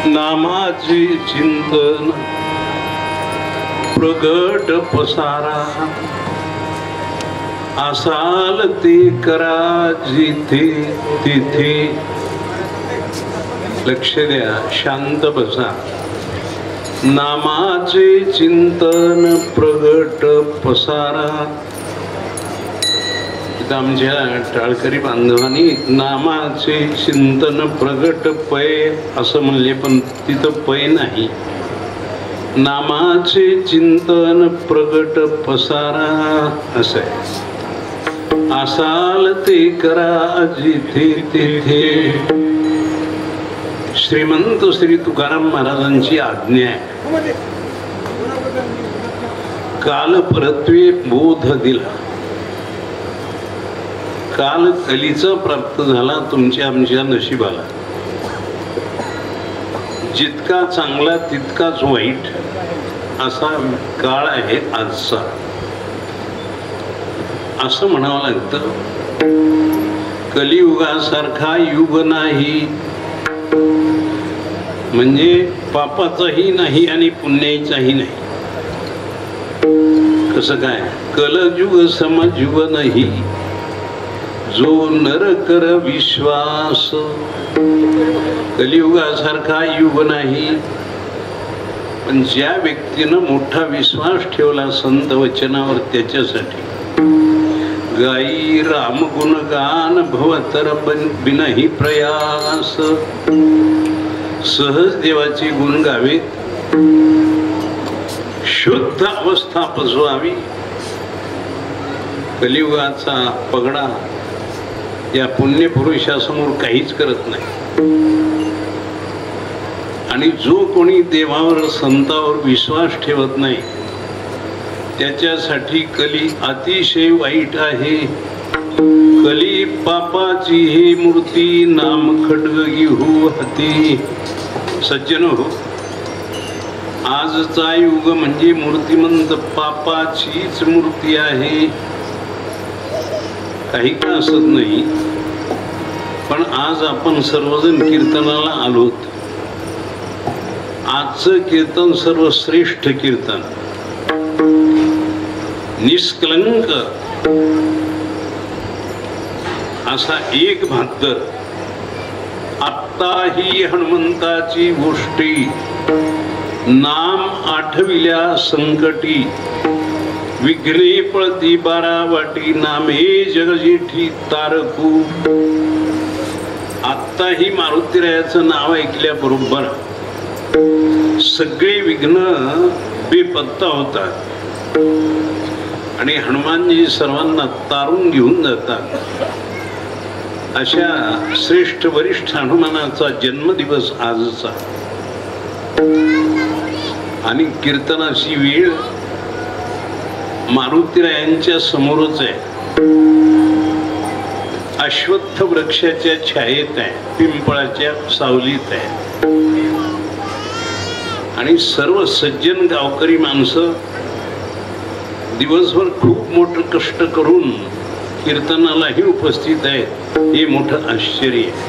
नामाचे चिंतन प्रगट पसारा असाल ते करा जिथे तिथे. लक्ष द्या, शांत बसा. नामाचे चिंतन प्रगट पसारा. आमच्या टाळकरी बांधवांनी नामाचे चिंतन प्रगट पय असं म्हणले, पण तिथं पय नाही. नामाचे चिंतन प्रगट पसारा असं आहे. असाल ते करा जिथे तिथे. श्रीमंत श्री तुकाराम महाराजांची आज्ञा आहे. काल परत्वे बोध दिला. काल कलीचा प्राप्त झाला तुमच्या आमच्या नशिबाला. जितका चांगला तितकाच वाईट असा काळ आहे आजचा, असं म्हणावं लागतं. कलियुगासारखा युग नाही, म्हणजे पापाचाही नाही आणि पुण्याचाही नाही. कसं काय? कलयुग समयुग नाही, जो नर कर विश्वास. कलियुगासारखा युग नाही, पण ज्या व्यक्तीनं मोठा विश्वास ठेवला संत वचनावर त्याच्यासाठी. गाई राम गुणगान भवतर बिनही प्रयास. सहज देवाची गुण गावेत, शुद्ध अवस्था पसवावी. कलियुगाचा पगडा या पुण्यपुरुषासमोर काहीच करत नाही. आणि जो कोणी देवावर संतावर विश्वास ठेवत नाही त्याच्यासाठी कली अतिशय वाईट आहे. कली पापाची हे मूर्ती, नाम खड्ग घेऊ हाती. सज्जन हो, आजचा युग म्हणजे मूर्तिमंत पापाचीच मूर्ती आहे. काही का असत नाही, पण आज आपण सर्वजण कीर्तनाला आलोत. आजचं कीर्तन सर्वश्रेष्ठ कीर्तन, निष्कलंक असा एक भाकर. आत्ता ही हनुमंताची गोष्टी, नाम आठविल्या संकटी. विघ्ने पळती बारावाटी, नामे जगजेठी तारकू. आत्ता ही मारुतीरायाचं नाव ऐकल्याबरोबर सगळे विघ्न बेपत्ता होतात आणि हनुमानजी सर्वांना तारून घेऊन जातात. अशा श्रेष्ठ वरिष्ठ हनुमानाचा जन्मदिवस आजचा. आणि कीर्तनाची वेळ मारुतीरायांच्या समोरच आहे. अश्वत्थ वृक्षाच्या छायेत आहे, पिंपळाच्या सावलीत आहे. आणि सर्व सज्जन गावकरी माणसं दिवसभर खूप मोठं कष्ट करून कीर्तनालाही उपस्थित आहेत. हे मोठं आश्चर्य आहे.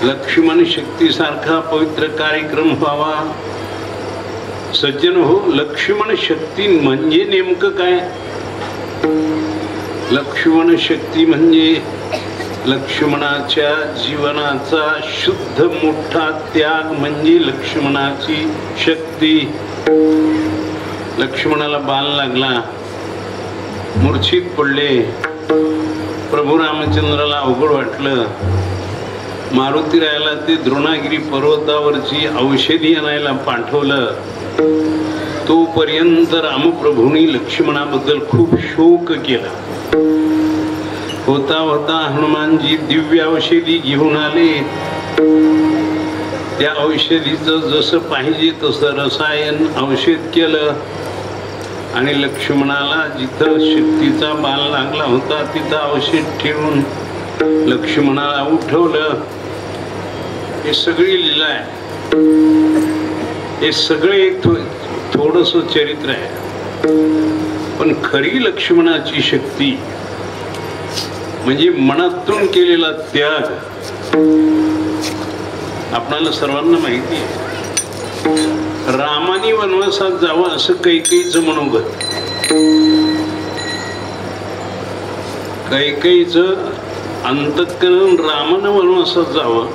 लक्ष्मण शक्तीसारखा पवित्र कार्यक्रम व्हावा. सज्जन हो, लक्ष्मण शक्ती म्हणजे नेमकं काय? लक्ष्मण शक्ती म्हणजे लक्ष्मणाच्या जीवनाचा शुद्ध मोठा त्याग म्हणजे लक्ष्मणाची शक्ती. लक्ष्मणाला बाण लागला, मूर्छित पडले. प्रभू रामचंद्राला अवघड वाटलं. मारुतीरायाला ते द्रोणागिरी पर्वतावरची औषधी आणायला पाठवलं. तोपर्यंत रामप्रभूंनी लक्ष्मणाबद्दल खूप शोक केला. होता होता हनुमानजी दिव्य औषधी घेऊन आले. त्या औषधीचं जसं पाहिजे तसं रसायन औषध केलं आणि लक्ष्मणाला जिथं शक्तीचा बाण लागला होता तिथं औषध ठेवून लक्ष्मणाला उठवलं. हे सगळी लीला आहे. हे सगळे एक थोडस चरित्र आहे. पण खरी लक्ष्मणाची शक्ती म्हणजे मनातून केलेला त्याग आपणाला सर्वांना माहिती आहे. रामानी वनवासात जावं असं कैकेयीचं मनोगत. कैकेयीचं अंतःकरण रामानं वनवासात जावं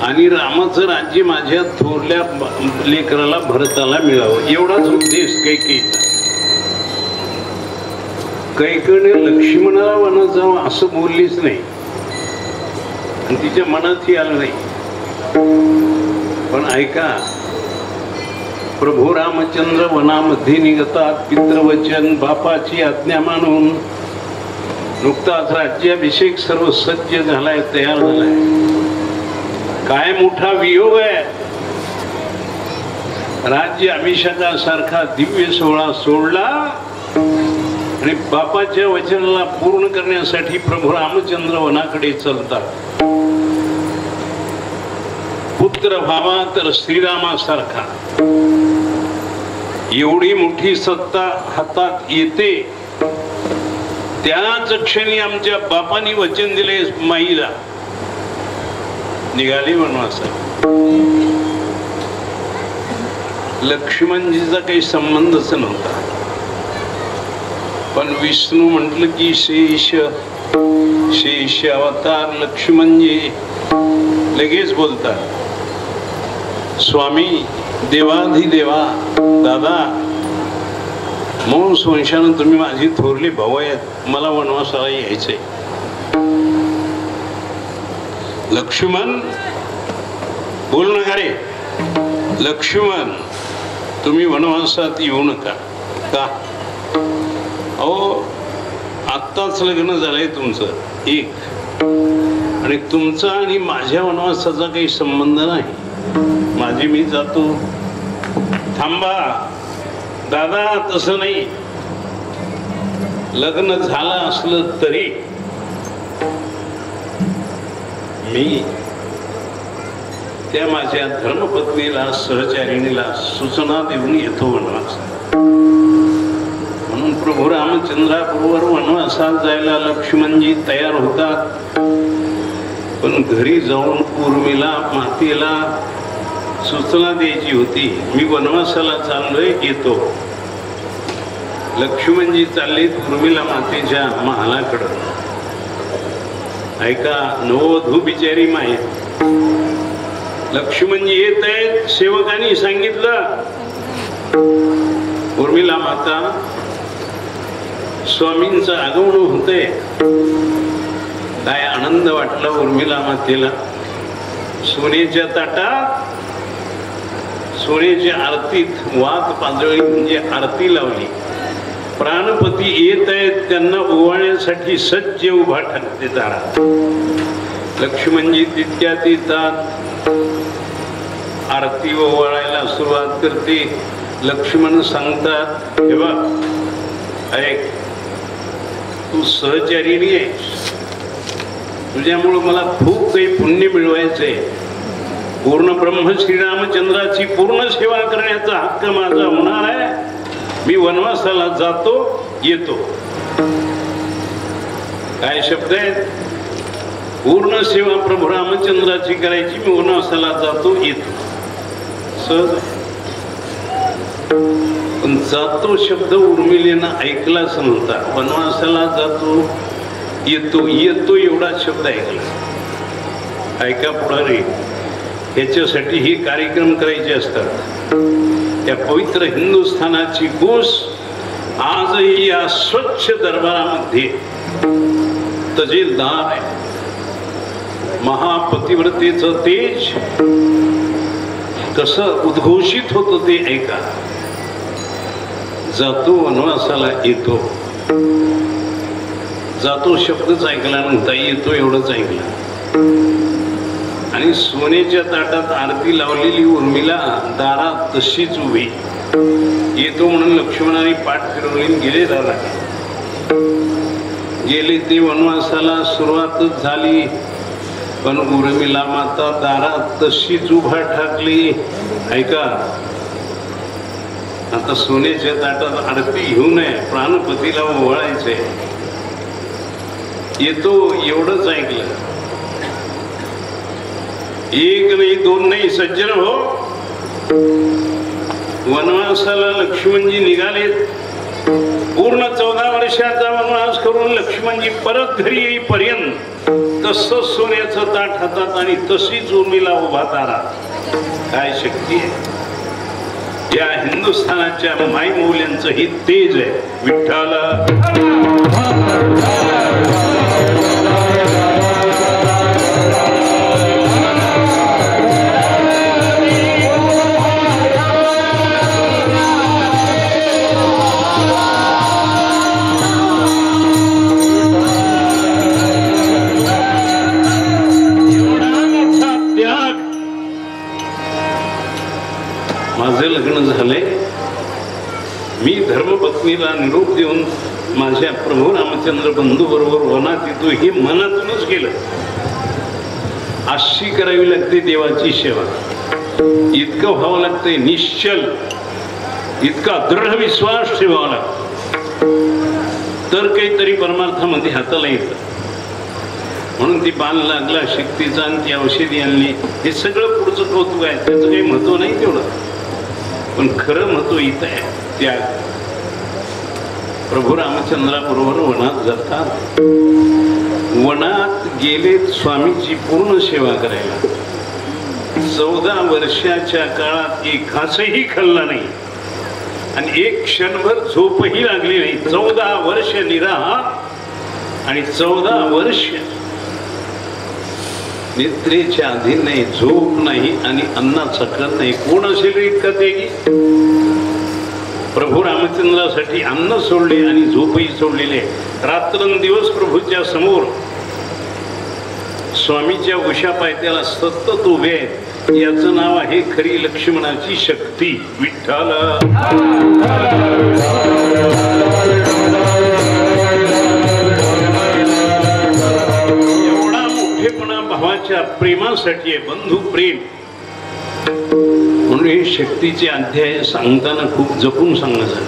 आणि रामाचं राज्य माझ्या थोरल्या लेकराला भरताला मिळावं एवढाच उद्देश कैकेयीचा. कैकेयीने लक्ष्मणाला वनात जावं असं बोललीच नाही आणि तिच्या मनातही आलं नाही. पण ऐका, प्रभू रामचंद्र वनामध्ये निघतात. पितृवचन बापाची आज्ञा मानून नुकताच राज्याभिषेक सर्व सज्ज झालाय, तयार झालाय. काय मोठा वियोग आहे. राज्य अभिषेकासारखा दिव्य सोहळा सोडला आणि बापाच्या वचनाला पूर्ण करण्यासाठी प्रभू रामचंद्र वनाकडे चालतात. पुत्र व्हावा तर श्रीरामासारखा. एवढी मोठी सत्ता हातात येते त्याच क्षणी आमच्या बापांनी वचन दिले माईला, निघाली वनवासात. लक्ष्मणजीचा काही संबंधच नव्हता. पण विष्णू म्हटलं की शेष शेष अवतार लक्ष्मणजी लगेच बोलतात, स्वामी देवाधिदेवा दादा, मौन वंशानं तुम्ही माझी थोरली भाऊ आहेत, मला वनवासाला यायचंय. लक्ष्मण बोल नका रे. लक्ष्मण तुम्ही वनवासात येऊ नका. का? अहो आत्ताच लग्न झालंय तुमचं एक, आणि तुमचा आणि माझ्या वनवासाचा काही संबंध नाही. माझी मी जातो. थांबा दादा, तसं नाही. लग्न झालं असलं तरी मी त्या माझ्या धर्मपत्नीला सहचारिणीला सूचना देऊन येतो वनवासात. म्हणून प्रभू रामचंद्राबरोबर वनवासात जायला लक्ष्मणजी तयार होतात. पण घरी जाऊन उर्मिला मातेला सूचना द्यायची होती, मी वनवासाला चाललोय, येतो. लक्ष्मणजी चालले उर्मिला मातेच्या महालाकडं. ऐका, नववधू बिचारी माय. लक्ष्मणजी येत आहेत, सेवकांनी सांगितलं. उर्मिला माता, स्वामींचं आगमन होतंय. काय आनंद वाटला उर्मिला मातेला. सोन्याच्या ताटात सोन्याच्या आरतीत वात पांजळी म्हणजे आरती लावली. प्राणपती येत आहेत, त्यांना ओवाळण्यासाठी सज्ज उभा ठाकते दारात. लक्ष्मणजी तितक्यात येतात, आरती ओवाळायला सुरुवात करते. लक्ष्मण सांगतात, हे बघ ऐक, तू सहचारिणी आहेस, तुझ्यामुळे मला खूप काही पुण्य मिळवायचंय. पूर्ण ब्रह्म श्रीरामचंद्राची पूर्ण सेवा करण्याचा हक्क माझा होणार आहे. मी वनवासाला जातो, येतो. काय शब्द आहेत? पूर्ण सेवा प्रभू रामचंद्राची करायची, मी वनवासाला जातो, येतो. सहज. पण जातो शब्द उर्मिलेनं ऐकलाच नव्हता. वनवासाला जातो, येतो, येतो एवढा शब्द ऐकला. ऐका पुढारी, ह्याच्यासाठी हे कार्यक्रम करायचे असतात. त्या पवित्र हिंदुस्थानाची कूस आजही या स्वच्छ दरबारामध्ये तजेलदार आहे. महापतिव्रतेचं तेज कसं उद्घोषित होतं ते ऐका. जातो वनवासाला येतो, जातो शब्दच ऐकला नव्हता, येतो एवढंच ऐकलं. आणि सोन्याच्या ताटात आरती लावलेली उर्मिला दारात तशीच उभी. येतो म्हणून लक्ष्मणाने पाठ फिरवली, गेले दादा. गेले ते वनवासाला सुरुवातच झाली, पण उर्मिला माता दारात तशीच उभा ठाकली. ऐका, आता सोन्याच्या ताटात आरती घेऊ नये, प्राणपतीला ओवाळायचंय. येतो एवढंच ऐकलं. एक नाही, दोन नाही, सज्जन हो, वनवासाला लक्ष्मणजी निघाले. पूर्ण 14 वर्षाचा वनवास करून लक्ष्मणजी परत घरी येईपर्यंत तसंच सोन्याचं ताट हातात आणि तशीच उर्मिला उभा दारात. काय शक्ती आहे या हिंदुस्थानाच्या मायमौल्यांचं हे तेज आहे. विठ्ठल माझे लग्न झाले. मी धर्मपत्नीला निरोप देऊन माझ्या प्रभू रामचंद्र बंधू बरोबर वनात येतो, हे मनातूनच केलं. अशी करावी लागते देवाची सेवा. इतकं व्हावं लागतंय निश्चल, इतका दृढ विश्वास ठेवावा लागतो, तर काहीतरी परमार्थामध्ये हाताला येतं. म्हणून ती बाण लागला शक्तीचा आणि ती औषधी आणली. हे सगळं पुढचं कौतुक आहे, त्याचं काही महत्व नाही तेवढं, पण खरं महत्व इथं आहे. त्याग. प्रभू रामचंद्राबरोबर वनात जातात. वनात गेले स्वामीची पूर्ण सेवा करायला. 14 वर्षाच्या काळात एक घासही खाल्ला नाही आणि एक क्षणभर झोपही लागली नाही. 14 वर्ष निराहार आणि 14 वर्ष निद्रेच्या अधीन नाही, झोप नाही आणि अन्नाचा कण नाही. कोण असेल इतका त्यागी? प्रभू रामचंद्रासाठी अन्न सोडले आणि झोपही सोडलेले. रात्रंदिवस प्रभूच्या समोर स्वामीच्या उशा पायथ्याला सतत उभे आहेत. याचं नाव आहे खरी लक्ष्मणाची शक्ती. विठ्ठल भावाच्या प्रेमासाठी आहे, बंधू प्रेम. म्हणून हे शक्तीचे अध्याय सांगताना खूप जपून सांगायचं.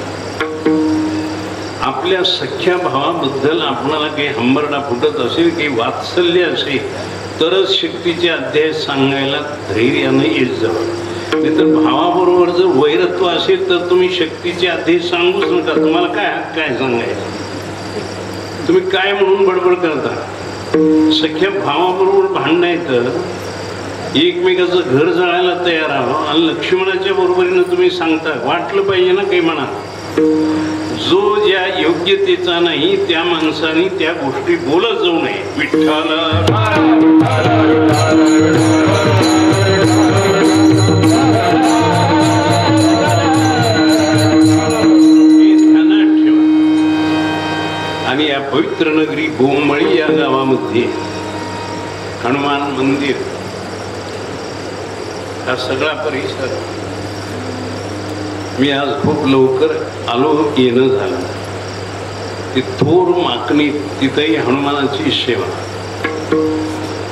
आपल्या सख्या भावाबद्दल आपणाला काही हंबरडा फुटत असेल, काही वात्सल्य असेल, तरच शक्तीचे अध्याय सांगायला धैर्यानं येत जावं. नाही तर भावाबरोबर जर वैरत्व असेल तर तुम्ही शक्तीचे अध्याय सांगूच नका. तुम्हाला काय सांगायचं? तुम्ही काय म्हणून बडबड करता? सख्या भावाबरोबर भांडणं येतं, एकमेकाचं घर जाळायला तयार आहो आणि लक्ष्मणाच्या बरोबरीनं तुम्ही सांगता. वाटलं पाहिजे ना काही म्हणा. जो ज्या योग्यतेचा नाही त्या माणसाने त्या गोष्टी बोलत जाऊ नये. विठ्ठल आणि या पवित्र नगरी बोंबळी या गावामध्ये हनुमान मंदिर हा सगळा परिसर. मी आज खूप लवकर आलो, येणं झालं. ती थोर माकणी, तिथंही हनुमानाची सेवा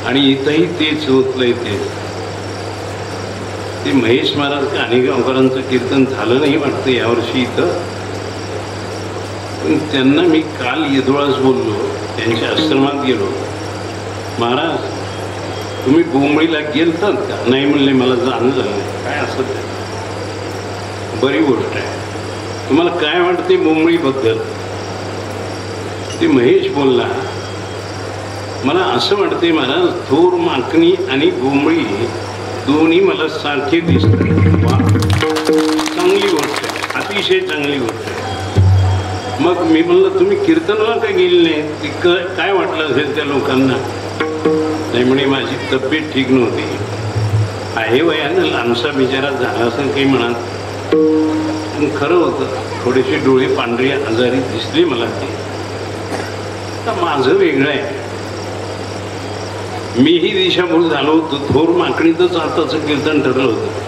आणि इथंही तेच होतलंय. ते महेश महाराज काणेगावकरांचं कीर्तन झालं नाही वाटतं यावर्षी इथं. पण त्यांना मी काल येदोळाच बोललो, त्यांच्या आश्रमात गेलो. महाराज तुम्ही बोंबळीला गेलतात का? नाही म्हणले, मला जाणं झालं नाही. काय असं ते बरी गोष्ट आहे. तुम्हाला काय वाटते बोंबळीबद्दल? ते महेश बोलला, मला असं वाटते महाराज, थोर माकणी आणि बोंबळी दोन्ही मला सारखे दिसतात. चांगली अतिशय चांगली गोष्ट आहे. मग मी म्हणलं तुम्ही कीर्तनाला का गेले नाही? काय वाटलं असेल त्या लोकांना? नाही म्हणे माझी तब्येत ठीक नव्हती. आहे वयानं लहानसा बिचारा झाला असं काही म्हणत. पण खरं होतं, थोडेसे डोळे पांढरे आजारी दिसले मला ते. आता माझं वेगळं आहे. मीही दिशाभूल झालो होतो. थोर माकडीतच आताचं कीर्तन ठरलं होतं.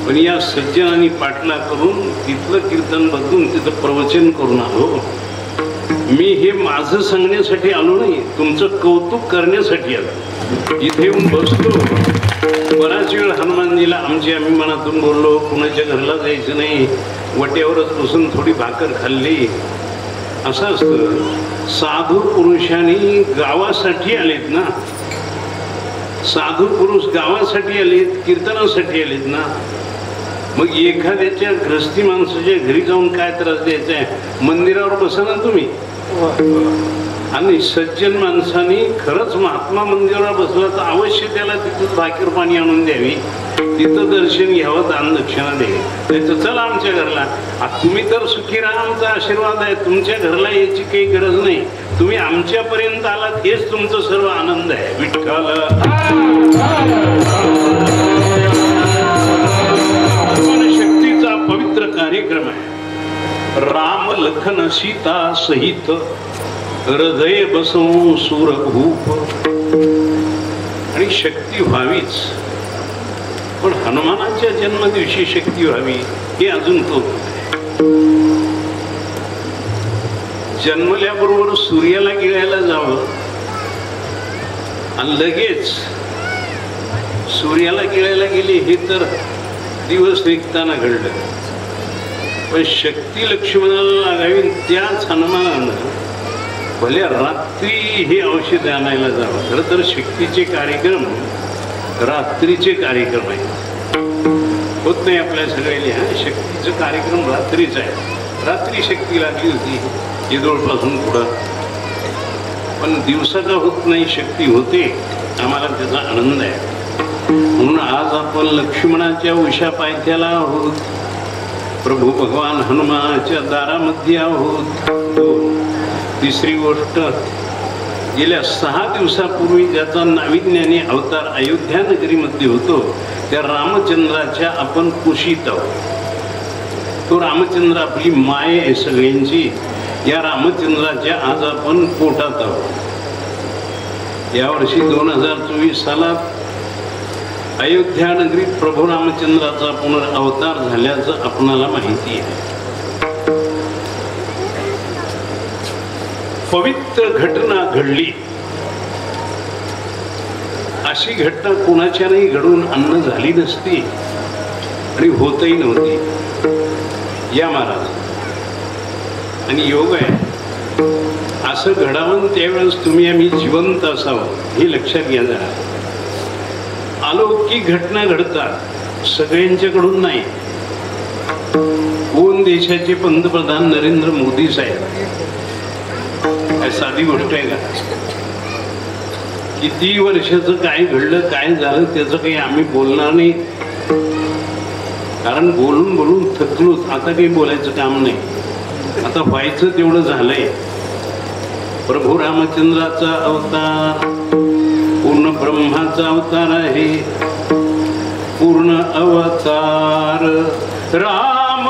पण या सज्जनांनी पाठला करून तिथलं कीर्तन बदलून तिथं प्रवचन करून आलो. मी हे माझं सांगण्यासाठी आलो नाही, तुमचं कौतुक करण्यासाठी आलो. इथे येऊन बसलो. बराच वेळ हनुमानजीला आमची आम्ही मनातून बोललो. कुणाच्या घरला जायचं नाही, वट्यावरच बसून थोडी भाकर खाल्ली. असं असतं. साधू पुरुषांनी गावासाठी आलेत ना, साधू पुरुष गावासाठी आलेत, कीर्तनासाठी आलेत ना. मग एखाद्याच्या ग्रस्ती माणसाच्या घरी जाऊन काय त्रास द्यायचा आहे? मंदिरावर बसा ना तुम्ही. आणि सज्जन माणसाने खरंच महात्मा मंदिरावर बसला तर अवश्य त्याला तिथं भाकर पाणी आणून द्यावी, तिथं दर्शन घ्यावं, दान दक्षिणा द्यावी. त्याचं चला आमच्या घरला. तुम्ही तर सुखी राहा, आमचा आशीर्वाद आहे. तुमच्या घरला यायची काही गरज नाही. तुम्ही आमच्यापर्यंत आलात हेच तुमचं सर्व आनंद आहे. विठ्ठल शक्तीचा पवित्र कार्यक्रम आहे. राम लखन सीता सहित हृदय बसवून सूरभूप. आणि शक्ती व्हावीच, पण हनुमानाच्या जन्मदिवशी शक्ती व्हावी हे अजून तो. जन्मल्याबरोबर सूर्याला गिळायला जावं आणि लगेच सूर्याला गिळायला गेले हे तर दिवस निघताना घडलं. पण शक्ती लक्ष्मणाला लागावी, त्याच हनुमानानं भल्या रात्री हे औषध आणायला जावं. खरं तर शक्तीचे कार्यक्रम रात्रीचे कार्यक्रम आहेत. होत नाही आपल्या सगळ्यांना. शक्तीचं कार्यक्रम रात्रीच आहे. रात्री शक्ती लागली होती येदोळपासून पुढं, पण दिवसाचा होत नाही, शक्ती होते. आम्हाला त्याचा आनंद आहे. म्हणून आज आपण लक्ष्मणाच्या उषा पायथ्याला आहोत, प्रभू भगवान हनुमानाच्या दारामध्ये आहोत. तिसरी गोष्ट, गेल्या 6 दिवसापूर्वी ज्याचा नाविन्याने अवतार अयोध्या नगरीमध्ये होतो त्या रामचंद्राच्या आपण कुशीत आहोत. तो रामचंद्र आपली माय आहे सगळ्यांची. या रामचंद्राच्या आज आपण पोटात आहोत. यावर्षी 2024 सालात अयोध्या नगरीत प्रभू रामचंद्राचा पुनर्अवतार झाल्याचं आपणाला माहिती आहे. पवित्र घटना घडली. अशी घटना कोणाच्याही घडून आणणं झाली नसती आणि होतही नव्हती. या महाराज आणि योग आहे असं घडावं त्यावेळेस तुम्ही आम्ही जिवंत असावं हे लक्षात घ्या जरा. अलौकिक घटना घडतात, सगळ्यांच्याकडून नाही. कोण देशाचे पंतप्रधान नरेंद्र मोदी साहेब, काय साधी गोष्ट आहे का? किती वर्षाचं काय घडलं काय झालं त्याचं काही आम्ही बोलणार नाही, कारण बोलून बोलून थकलोच. आता काही बोलायचं काम नाही. आता व्हायचं तेवढं झालंय. प्रभू रामचंद्राचा अवतार पूर्ण ब्रह्माचा अवतार आहे. पूर्ण अवतार राम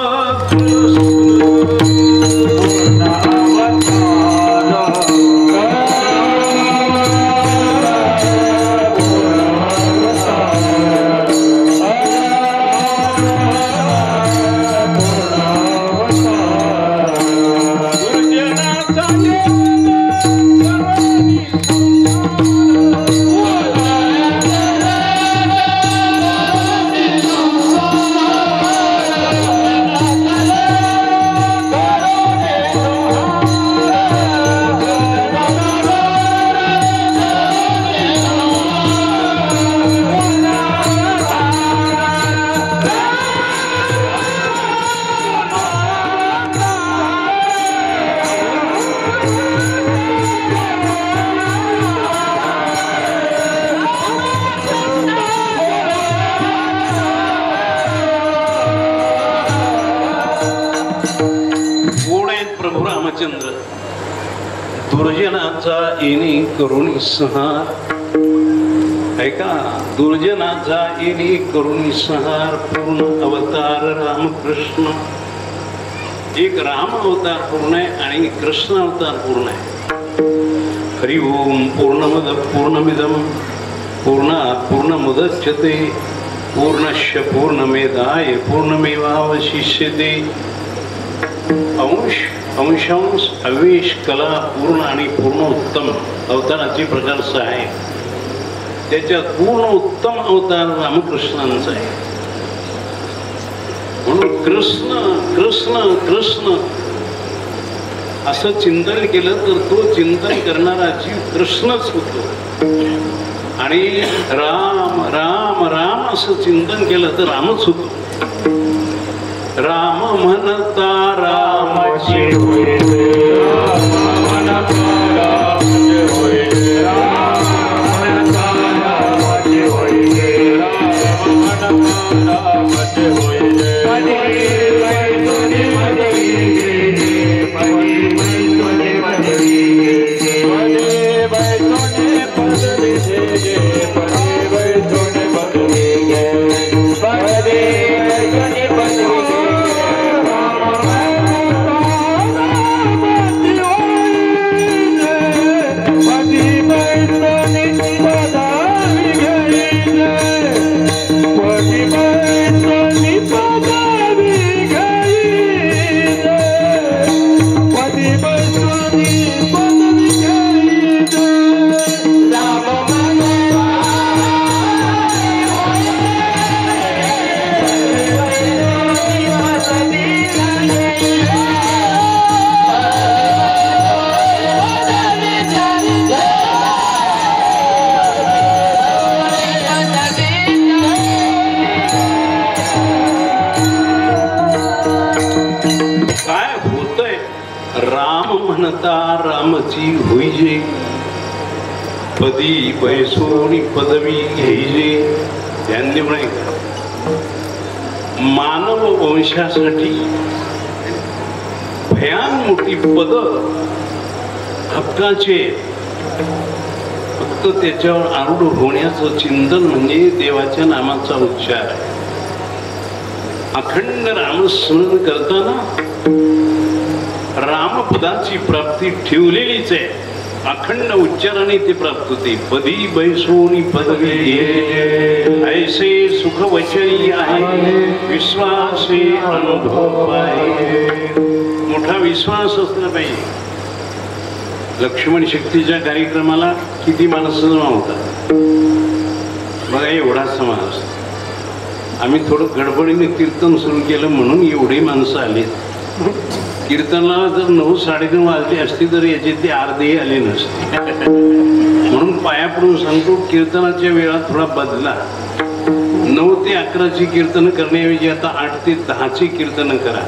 रामचंद्र दुर्जनाचा येणे करुणी संहार, ऐका, दुर्जनाचा येणे करुणी संहार, पूर्ण अवतार रामकृष्ण. एक राम अवतार पूर्ण आहे आणि कृष्ण अवतार पूर्ण आहे. हरि ओम पूर्णमद पूर्णमिदम पूर्णात् पूर्णमुदच्यते पूर्णस्य पूर्णमेवाय पूर्णमेवावशिष्यते. अंश अंशांश अवेश कला पूर्ण आणि पूर्ण उत्तम अवताराचे प्रकार सहा आहे. त्याच्यात पूर्ण उत्तम अवतार रामकृष्णांचा आहे. म्हणून कृष्ण कृष्ण कृष्ण असं चिंतन केलं तर तो चिंतन करणारा जीव कृष्णच होतो. आणि राम राम राम असं चिंतन केलं तर रामच होतो. राम म्हणता रामाची होय, राम म्हणता रामाची होय, राम म्हणता रामाची होय, राम म्हणता रामाची होय. रामची होईजे पदी पैसोनी पदवी घ्यायचे. त्यांनी म्हणे मानव वंशासाठी भयान मोठी पद हक्काचे, फक्त त्याच्यावर आरूढ होण्याचं चिंतन म्हणजे देवाच्या नामाचा उच्चार आहे. अखंड रामस्मरण करताना रामपदाची प्राप्ती ठेवलेलीच आहे. अखंड उच्चाराने ते प्राप्त होते. पदी बैसोनी पदवी ऐसे सुख वचनी आहे, विश्वासे अनुभव आहे. मोठा विश्वास असला पाहिजे. लक्ष्मण शक्तीच्या कार्यक्रमाला किती माणसं जमा होतात बघा, एवढाच समाज. आम्ही थोडं गडबडीने कीर्तन सुरू केलं म्हणून एवढी माणसं आली. कीर्तनाला जर 9, 9:30 वाजली असती तर याचे ते अर्धेही आले नसते. म्हणून पाया पडून सांगतो, कीर्तनाच्या वेळा थोडा बदला. 9 ते 11ची कीर्तन करण्याऐवजी आता 8 ते 10ची कीर्तन करा.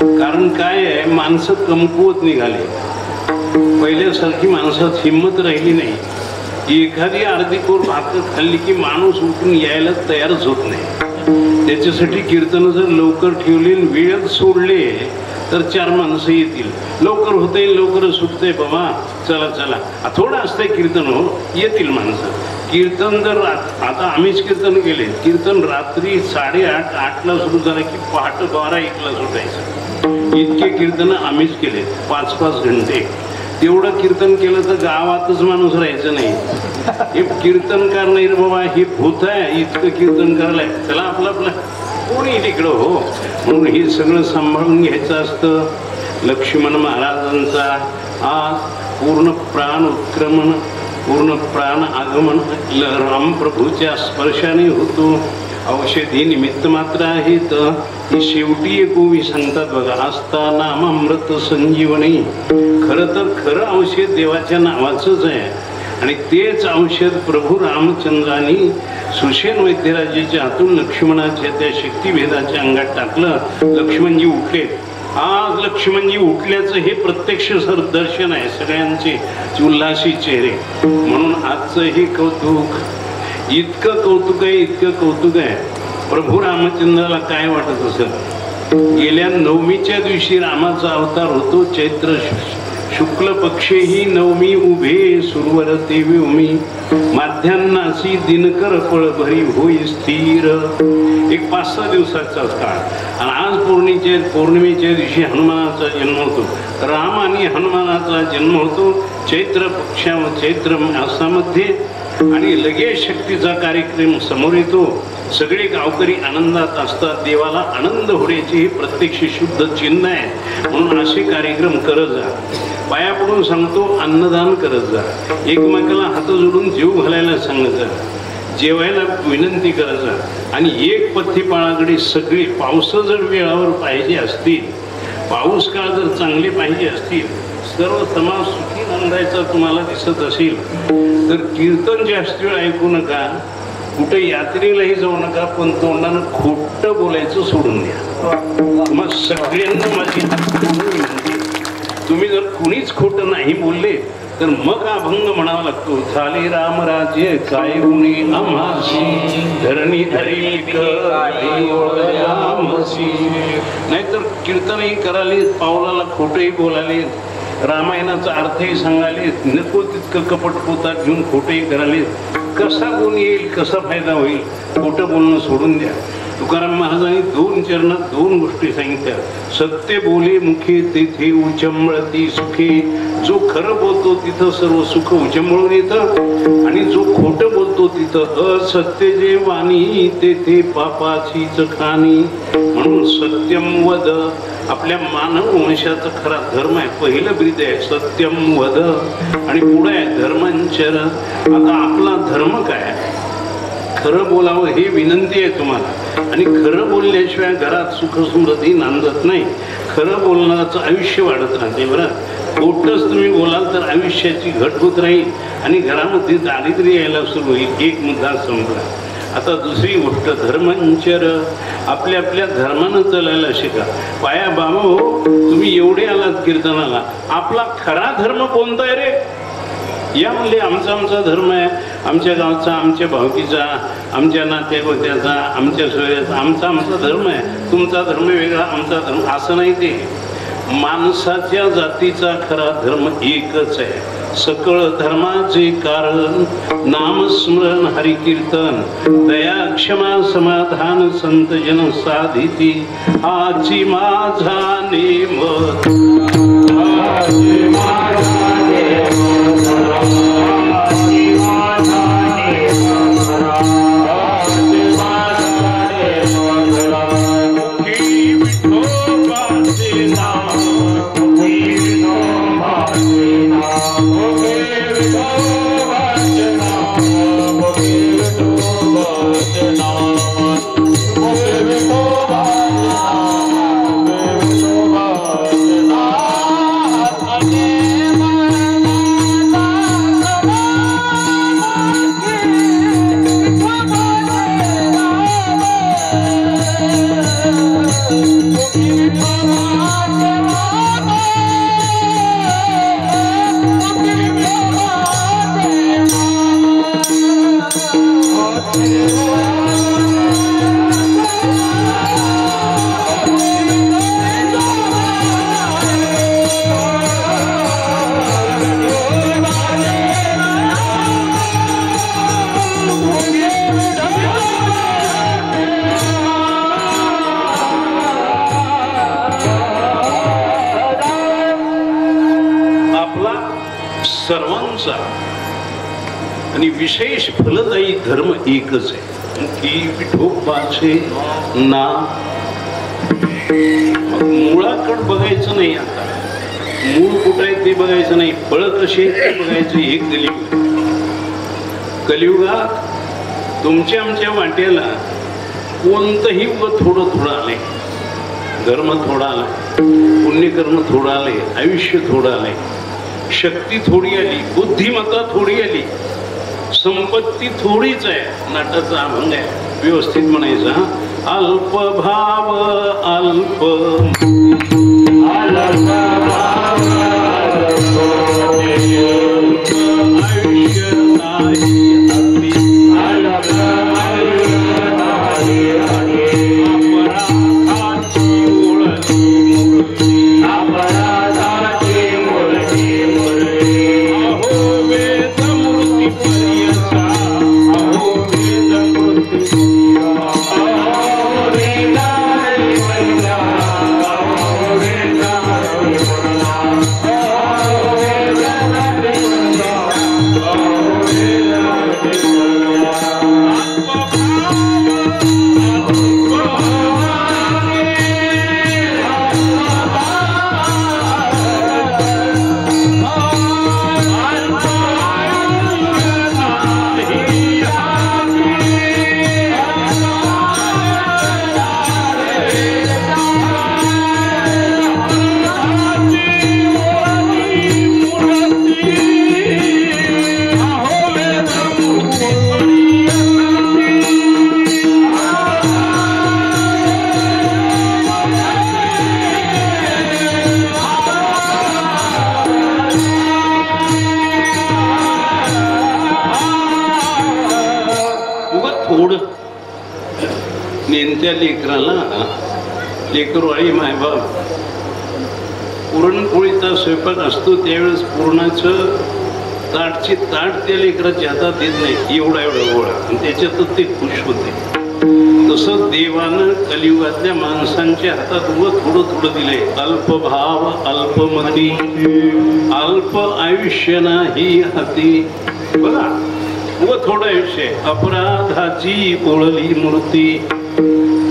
कारण काय आहे, माणसं कमकुवत निघाले. पहिल्यासारखी माणसात हिंमत राहिली नाही. एखादी अर्धी कोर भाकर खाल्ली की माणूस उठून यायला तयारच होत नाही. त्याच्यासाठी कीर्तन जर लवकर ठेवले, वेळ सोडले तर 4 माणसं येतील. लवकर होते, लवकर सुटते बाबा, चला चला, थोडं असतंय कीर्तन, हो येतील माणसं. कीर्तन जर आता आम्हीच कीर्तन केले, कीर्तन रात्री 8:30 8ला सुरू झालं की पहाटे 12-1ला सुटायचं. इतके कीर्तन आम्हीच केले, 5-5 घंटे. तेवढं कीर्तन केलं तर गावातच माणूस राहायचं नाही. हे कीर्तनकार नाही रे बाबा, हे भूत आहे, इतकं कीर्तन करायला, चला आपलं आपलं कोणी तिकडं हो. म्हणून हे सगळं सांभाळून घ्यायचं असतं. लक्ष्मण महाराजांचा आज पूर्ण प्राण उत्क्रमण, पूर्ण प्राण आगमन रामप्रभूच्या स्पर्शाने होतो. औषधी निमित्त मात्र आहेत. ही शेवटी एक ओवी सांगतात बघा, आस्था नामामृत संजीवनी. खरं तर खरं औषध देवाच्या नावाचंच आहे. आणि तेच औषध प्रभू रामचंद्रांनी सुषेण वैद्यराजेच्या हातून लक्ष्मणाच्या त्या शक्तिभेदाच्या अंगात टाकलं. लक्ष्मणजी उठले. आज लक्ष्मणजी उठल्याचं हे प्रत्यक्ष दर्शन आहे सगळ्यांचे उल्हासी चेहरे. म्हणून आजचं हे कौतुक, इतकं कौतुक आहे, इतकं कौतुक आहे. प्रभू रामचंद्राला काय वाटत असेल, गेल्या नवमीच्या दिवशी रामाचा अवतार होतो. चैत्र शुक्ल पक्षे ही नवमी उभे सुरवर ते व्योमी माध्यान्नासी दिनकर फळ भरी होई स्थिर. एक 5-6 दिवसाचा काळ. आणि आज पौर्णिमेच्या दिवशी हनुमानाचा जन्म होतो. राम आणि हनुमानाचा जन्म होतो चैत्र मासामध्ये. आणि लगेच शक्तीचा कार्यक्रम समोर येतो. सगळे गावकरी आनंदात असतात. देवाला आनंद होण्याचे हे प्रत्यक्ष शुद्ध चिन्ह आहे. म्हणून असे कार्यक्रम करत जा. पाया पडून सांगतो, अन्नदान करत जा. एकमेकाला हात जोडून जेव घालायला सांगत जा. जेवायला विनंती करत जा. आणि एक पथ्यपाळाकडे सगळे पाऊस जर वेळावर पाहिजे असतील, पाऊस काळ जर चांगले पाहिजे असतील, सर्व समाज सुखी नांदायचा तुम्हाला दिसत असेल तर कीर्तन जास्त वेळ ऐकू नका. कुठे यात्रेलाही जाऊ नका. पण तोंडानं खोटं बोलायचं सोडून द्या. तुम्हाला सगळ्यांना माझी विनंती. तुम्ही जर कुणीच खोटं नाही बोलले तर मग अभंग म्हणावा लागतो. झाले रामराज्य काय गुणी आम्हासी धरणी धरी नाहीतर कीर्तनही कराले, पावलाला खोटंही बोलाले, रामायणाचा अर्थही सांगाले, नको तितकं कपट पोतात घेऊन खोटंही कराले. कसा गुण येईल, कसा फायदा होईल? खोटं बोलणं सोडून द्या. तुकाराम महाराजांनी 2 चरणात 2 गोष्टी सांगितल्या. सत्य बोले मुखे तेथे उचंबळती सुखे. जो खरं बोलतो तिथं सर्व सुख उचंबळून येतं. आणि जो खोटं बोलतो तिथं असत्य जे वाणी तेथे पापाचीच खाणी. म्हणून सत्यम वद आपल्या मानव वंशाचा खरा धर्म आहे. पहिलं ब्रीद आहे सत्यम वद. आणि पुढे आहे धर्मांचर. आता आपला धर्म काय? खरं बोलावं ही विनंती आहे तुम्हाला. आणि खरं बोलल्याशिवाय घरात सुख समृद्धी नांदत नाही. खरं बोलण्याचं आयुष्य वाढत राहते. बरं, खोटंच तुम्ही बोलाल तर आयुष्याची घट होत राहील आणि घरामध्ये दारिद्र्य यायला सुरू होईल. एक मुद्दा संपला. आता दुसरी गोष्ट धर्मांचर. आपल्या आपल्या धर्मानं चालायला शिका. पाया बाबा हो, तुम्ही एवढे आलात कीर्तनाला, आपला खरा धर्म कोणता आहे रे? या म्हणले आमचा धर्म आहे, आमच्या गावचा, आमच्या भावकीचा, आमच्या नात्यागोत्याचा, आमच्या सोयऱ्याचा. आमचा धर्म आहे. तुमचा धर्म वेगळा, आमचा धर्म. असं नाही. ते माणसाच्या जातीचा खरा धर्म एकच आहे. सकळ धर्माचे कारण नामस्मरण हरिकीर्तन दया क्षमा समाधान संत जन साधिती. आजी माझा नेम सर्वांचा आणि विशेष फलदायी धर्म एकच आहे की विठोबाचे नाम. मुळाकडे बघायचं नाही. आता मूळ कुठं आहे ते बघायचं नाही. फळ कसे ते बघायचं. एक कलियुगात तुमच्या आमच्या वाट्याला कोणतंही थोडं थोडं आलंय. धर्म थोडा आलाय, पुण्यकर्म थोडं आलंय, आयुष्य थोडं आलंय, शक्ती थोडी आली, बुद्धिमत्ता थोडी आली, संपत्ती थोडीच आहे. नाटाचा अभंग आहे, व्यवस्थित म्हणायचा. अल्प भाव अल्प आयुष्य नाही त्या लेकराला लेकरवाळी मायबाप पुरणपोळीचा स्वयंपाक असतो त्यावेळेस पुरणाचं ताटची ताट त्या लेकराच्या हातात देत नाही, एवढा एवढा गोळा, आणि त्याच्यातच ते खुश होते. तसं देवानं कलियुगातल्या माणसांच्या हातात थोडं थोडं दिलंय. अल्पभाव अल्पमती अल्प आयुष्य नाही हाती. बघा थोडं आयुष्य. अपराधाची पोळली मूर्ती.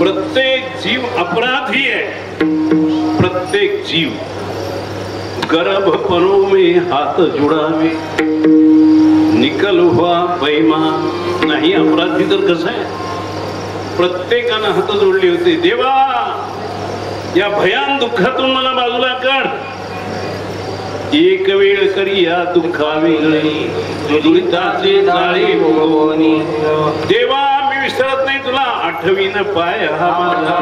प्रत्येक जीव अपराधी आहे. प्रत्येक जीव. गर्भपणों में हात जुडावे निकल हुआ बेईमान. नाही अपराधी तर कसं आहे, प्रत्येकानं हात जोडले होते. देवा या भयान दुःखातून मला बाजूला काढ. एक वेळ करी या दुःखा वेगळी दुरिताचे जाळे भोगवणी. देवा मी विसरत नाही तुला. आठवीन पाय हा माझा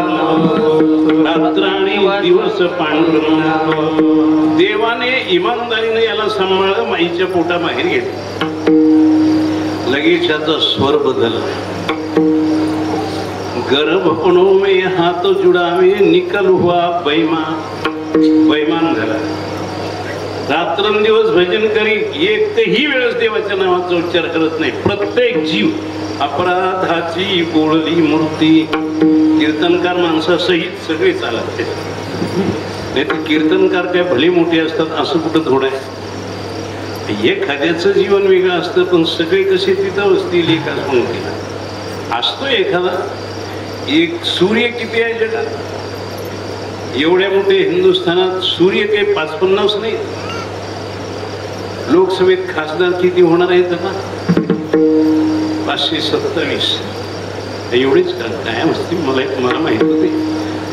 रात्राणी दिवस पांढरा. देवाने इमानदारीने याला सांभाळलं. माईच्या पोटाबाहेर घेतलं. लगेच याचा स्वर बदलला. गर्भपणों में हाथ जुडावे निकल हुआ बेईमान. बेईमान झाला. रात्रंदिवस भजन करी. एकही वेळेस देवाच्या नावाचा उच्चार करत नाही. प्रत्येक जीव अपराधाची बोळली मूर्ती. कीर्तनकार माणसासहित सगळे चालत नाही तर कीर्तनकार काय भले मोठे असतात असं कुठं थोडं आहे. एखाद्याचं जीवन वेगळं असतं पण सगळे कसे तिथं असतील एकाच पंक्तीला असतो एखादा. एक सूर्य किती आहे जगात? एवढ्या मोठे हिंदुस्थानात सूर्य काही 5-50 नाही. लोकसभेत खासदार किती होणार आहेत आता? 527. एवढेच काय असतील मला माहित होते.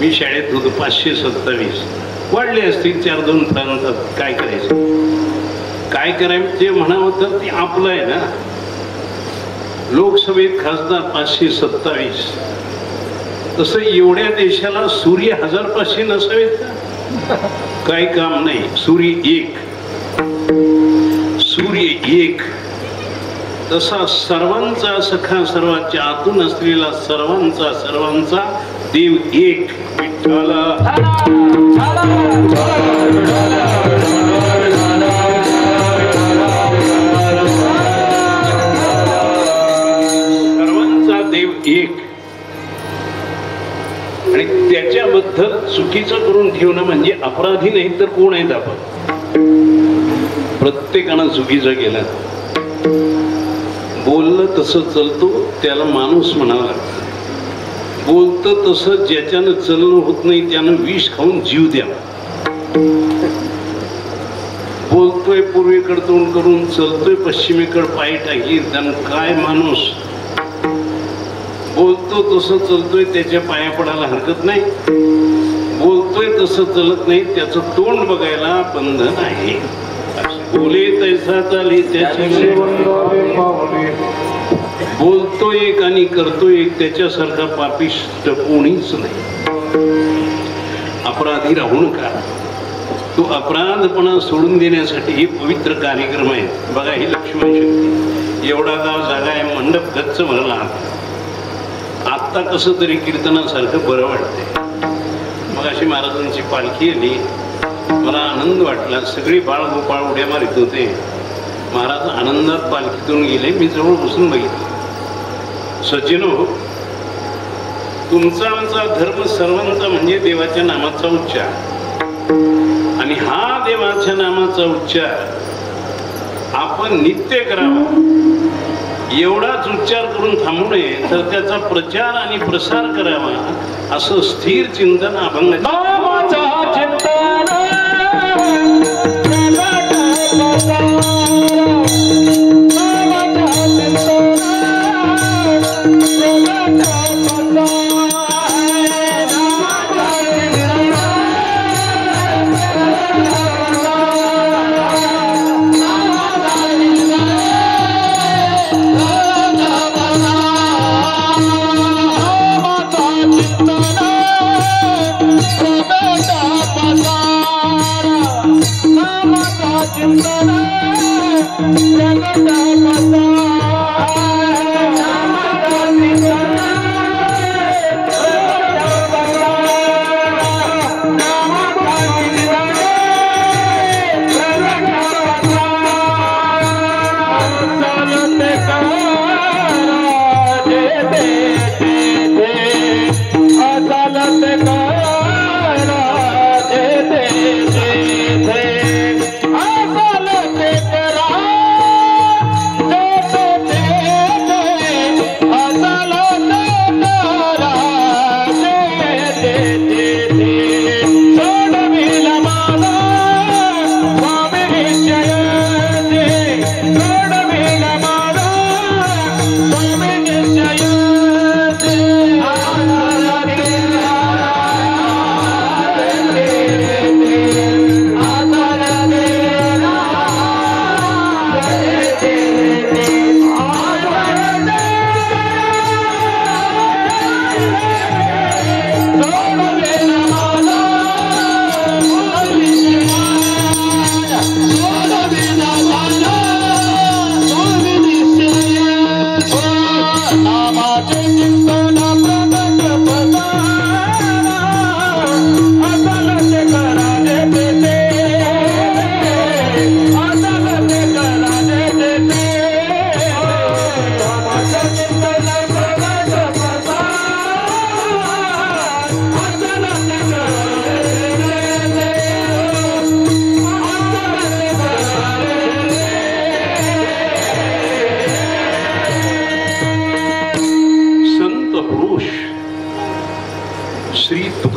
मी शाळेत होतो. 527 वाढले असतील 4-2 प्रांतात. काय करायचं? काय करायचं ते म्हणावं तर ते आपलं आहे ना. लोकसभेत खासदार 527. तसं एवढ्या देशाला सूर्य 1500 नसावेत का? काही काम नाही. सूर्य एक. सूर्य एक. तसा सर्वांचा सखा सर्वांच्या आतून असलेला सर्वांचा देव एक. विठ्ठला सर्वांचा देव एक. आणि त्याच्याबद्दल चुकीचं करून ठेवणं म्हणजे अपराधी नाही तर कोण आहेत आपण? प्रत्येकानं चुकीचं केलं. बोललं तसं चलतो त्याला माणूस म्हणावा लागतं. बोलतं तसं ज्याच्यानं चलणं होत नाही त्यानं विष खाऊन जीव द्यावा. बोलतोय पूर्वेकडे तोंड करून चलतोय पश्चिमेकडे पाय टाकी त्यानं काय माणूस. बोलतो तसं चलतोय त्याच्या पाया पडायला हरकत नाही. बोलतोय तसं चलत नाही त्याचं तोंड बघायला बंधन आहे. बोले तैसा चाले त्याची. बोलतो एक आणि करतो एक. त्याच्यासारखा पापिष्ट कोणीच नाही. अपराधी राहू नका. तो अपराधपणा सोडून देण्यासाठी हे पवित्र कार्यक्रम आहे. बघा ही लक्ष्मण शक्ती. एवढा गाव जागा आहे. मंडप गच्च भरला. आत्ता कसं तरी कीर्तनासारखं बरं वाटतंय. मग अशी महाराजांची पालखी आली. मला आनंद वाटला. सगळी बाळगोपाळ उड्या मारित होते. महाराज आनंदात पालखीतून गेले. मी जवळ बसून बघितलं. सज्जनो, तुमचा आमचा धर्म सर्वांचा म्हणजे देवाच्या नामाचा उच्चार. आणि हा देवाच्या नामाचा उच्चार आपण नित्य करावा. एवढाच उच्चार करून थांबू नये तर त्याचा प्रचार आणि प्रसार करावा असं स्थिर चिंतन अभंग.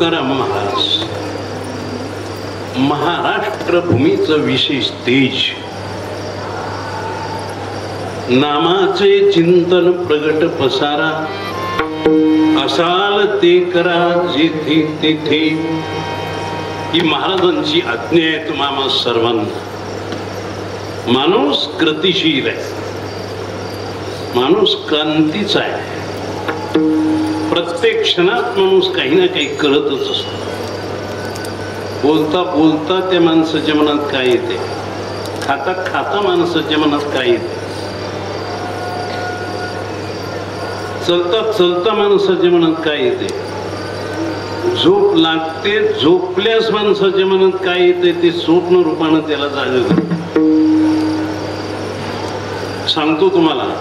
तुकाराम महाराज महाराष्ट्र भूमीचं विशेष तेज, नामाचे चिंतन प्रगट पसारा, असाल ते करा जेथे तेथे, ही महाराजांची आज्ञा आहे तुम्हा सर्वांना. माणूस कृतिशील आहे, माणूस क्रांतीचा आहे. प्रत्येक क्षणात माणूस काही ना काही करतच असतो. बोलता बोलता त्या माणसाच्या मनात काय येते, खाता खाता माणसाच्या मनात काय येते, चलता चलता माणसाच्या मनात काय येते, झोप लागते झोपल्यास माणसाच्या मनात काय येते ते स्वप्न रूपानं त्याला जागे करते. सांगतो तुम्हाला,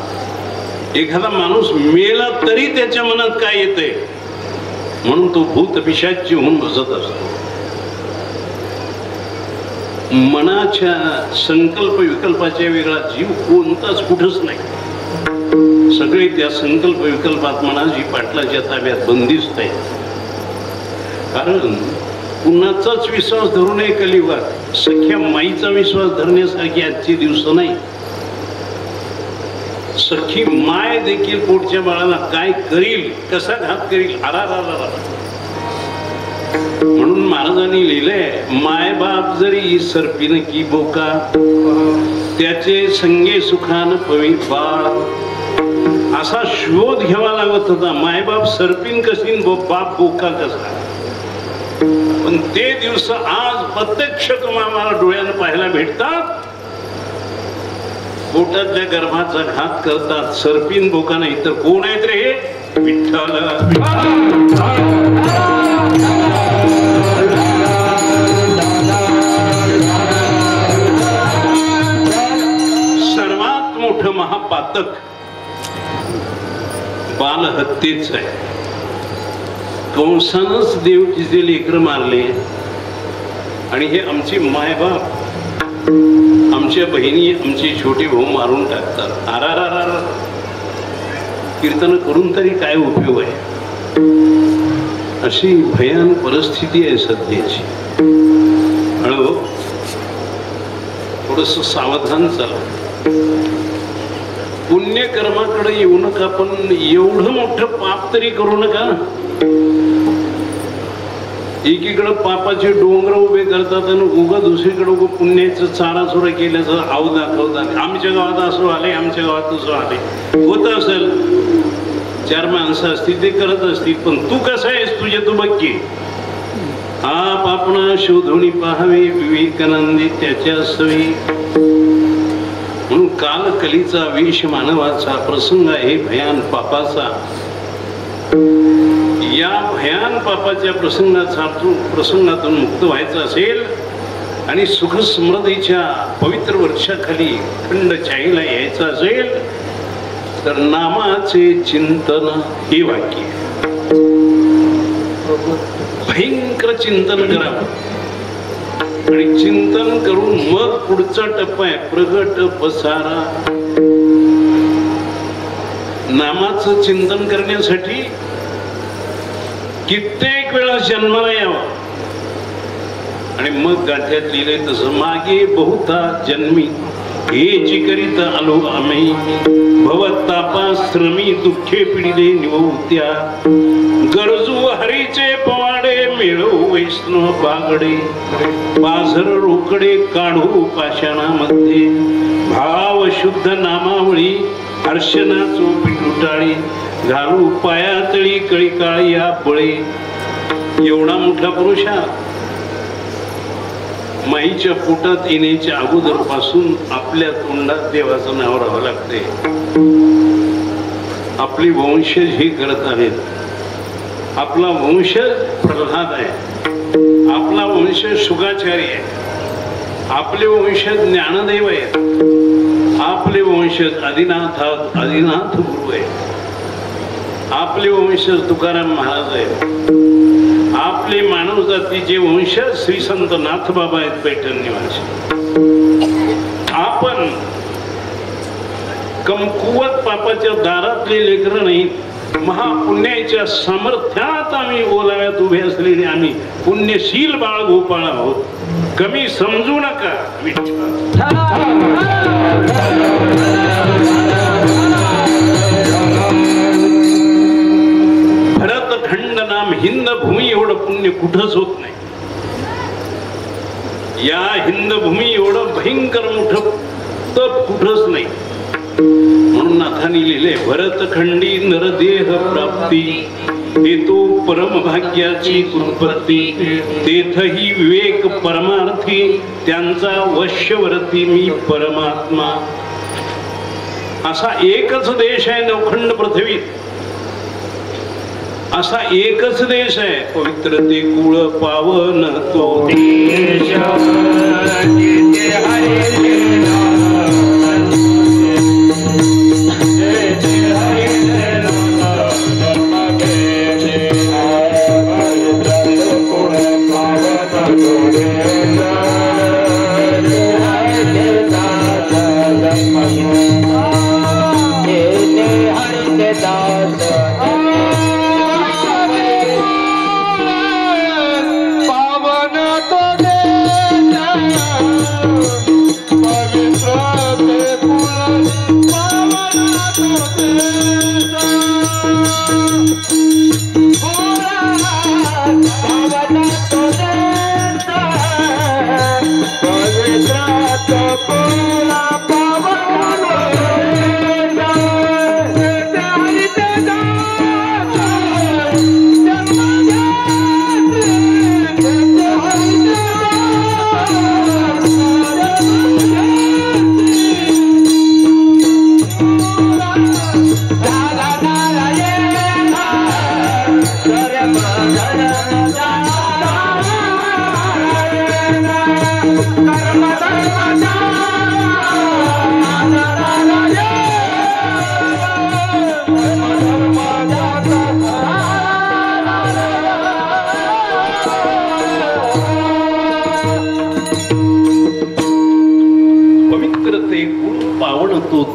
एखादा माणूस मेला तरी त्याच्या मनात काय येते, म्हणून तो भूत पिशाची होऊन बसत असतो. मनाच्या संकल्प विकल्पाच्या वेगळा जीव कोणताच कुठंच नाही. सगळे त्या संकल्प विकल्पात मनाची पाटलाच्या ताब्यात बंदिस्त आहे. कारण कुणाचाच विश्वास धरू नये कलियुगात. सख्या माईचा विश्वास धरण्यासारखी आजची दिवस नाही. सखी माय देखील पोटच्या बाळाला काय करील, कसा घात करील, म्हणून महाराजांनी लिहिलंय, माय बाप जरी सर्पिन की बोका, त्याचे संगे सुखान पवी बाळ. असा शोध घ्यावा लागत होता. मायबाप सर्पिन कशी, बाप बोका कसा. पण ते दिवस आज प्रत्यक्ष तुम्हाला डोळ्यानं पाहायला भेटतात. पोटातल्या गर्भाचा घात करतात सर्पिन बोका, नाही तर कोण आहेत रे, विठ्ठल. सर्वात मोठं महापातक बालहत्येच आहे. कंसानच देवकीचे लेकर मारले आणि हे आमची मायबाप, आमच्या बहिणी, आमचे छोटे भाऊ मारून टाकतात. आरारारा, कीर्तन करून तरी काय उपयोग आहे. अशी भयान परिस्थिती आहे सध्याची. हळू थोडस सावधान चला. पुण्यकर्माकडे येऊ नका, पण एवढं मोठं पाप तरी करू नका. एकीकडे पापाचे डोंगर उभे करतात आणि उगा दुसरीकडे उभं पुण्याचं चाराचुरा केल्याचं आव दाखवतात. आमच्या गावात असं आले, आमच्या गावात असं आले. होत असेल, चार माणसं असतील ते करत असतील, पण तू कसं आहेस तुझे तू बघ की. आप आपणा शोधून पाहावे, विवेकानंदी त्याच्या सवी. म्हणून काल कलीचा वेश मानवाचा प्रसंग आहे भयान पापाचा. या भयान पापाच्या प्रसंगातून मुक्त व्हायचं असेल आणि सुख समृद्धीच्या पवित्र वृक्षाखाली खंड छायेला यायचं असेल तर नामाचे चिंतन हे वाक्य. भयंकर चिंतन करावं आणि चिंतन करून मग पुढचा टप्पा आहे प्रगट पसारा. नामाचं चिंतन करण्यासाठी कित्येक वेळा जन्माला यावं आणि मग गाठ्यात लिहिले तसं, मागे बहुता जन्मी हेची करीत आलो आम्ही, भवतापा श्रमी दुःखे पिढिले निवत्या, गरजू हरीचे पवाडे मिळवू वैष्णव बागडे, पाझर रोकडे काढू पाषाणामध्ये, भाव शुद्ध नामावळी हर्षणा चोपी टुटाळी, घालू पायातळी कळी काळी या बळे. एवढा मोठा पुरुष हा माईच्या पोटात येण्याच्या अगोदर पासून आपल्या तोंडात देवाचं नाव राहावं लागते. आपली वंशज हे करत आहेत. आपला वंशज प्रल्हाद आहे, आपला वंशज शुकाचार्य आहे, आपले वंशज ज्ञानदेव आहेत, आपले वंशज आदिनाथ गुरु आहे, आपले वंशज तुकाराम महाराज आहेत, आपले मानव जातीचे वंशज श्री संत नाथ बाबा आहेत पैठण निवासी. आपण कमकुवत पापाच्या दारातले लेकरं नाही, महापुण्याच्या सामर्थ्यात आम्ही ओलाव्यात उभे असलेले आम्ही पुण्यशील बाळ गोपाळ आहोत. कमी समजू नका. भरतखंड नाम हिंद भूमी एवढं पुण्य कुठंच होत नाही. या हिंद भूमी एवढं भयंकर मोठं तप कुठंच नाही. म्हणून नाथांनी लिहिले भरतखंडी नरदेह प्राप्ती हेतू परम भाग्याची उत्पत्ती तेथही विवेक परमार्थी त्यांचा वश्यवर्ती मी परमात्मा. असा एकच देश आहे नवखंड पृथ्वीत. असा एकच देश आहे पवित्र ते कुळ पावन तो देश.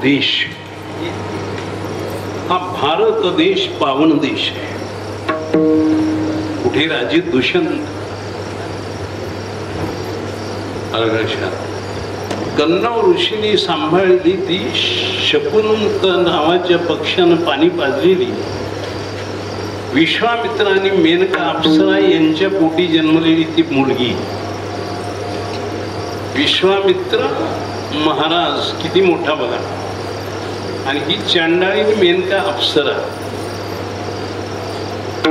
देश हा भारत देश पावन देश आहे. कुठे राजे दुष्यंत कन्नव ऋषीने सांभाळली ती शकुंत नावाच्या पक्षानं पाणी पाजलेली विश्वामित्र आणि मेनका अप्सरा यांच्या पोटी जन्मलेली ती मुलगी. विश्वामित्र महाराज किती मोठा बघा आणि ही चांडाळी मेनका अप्सरा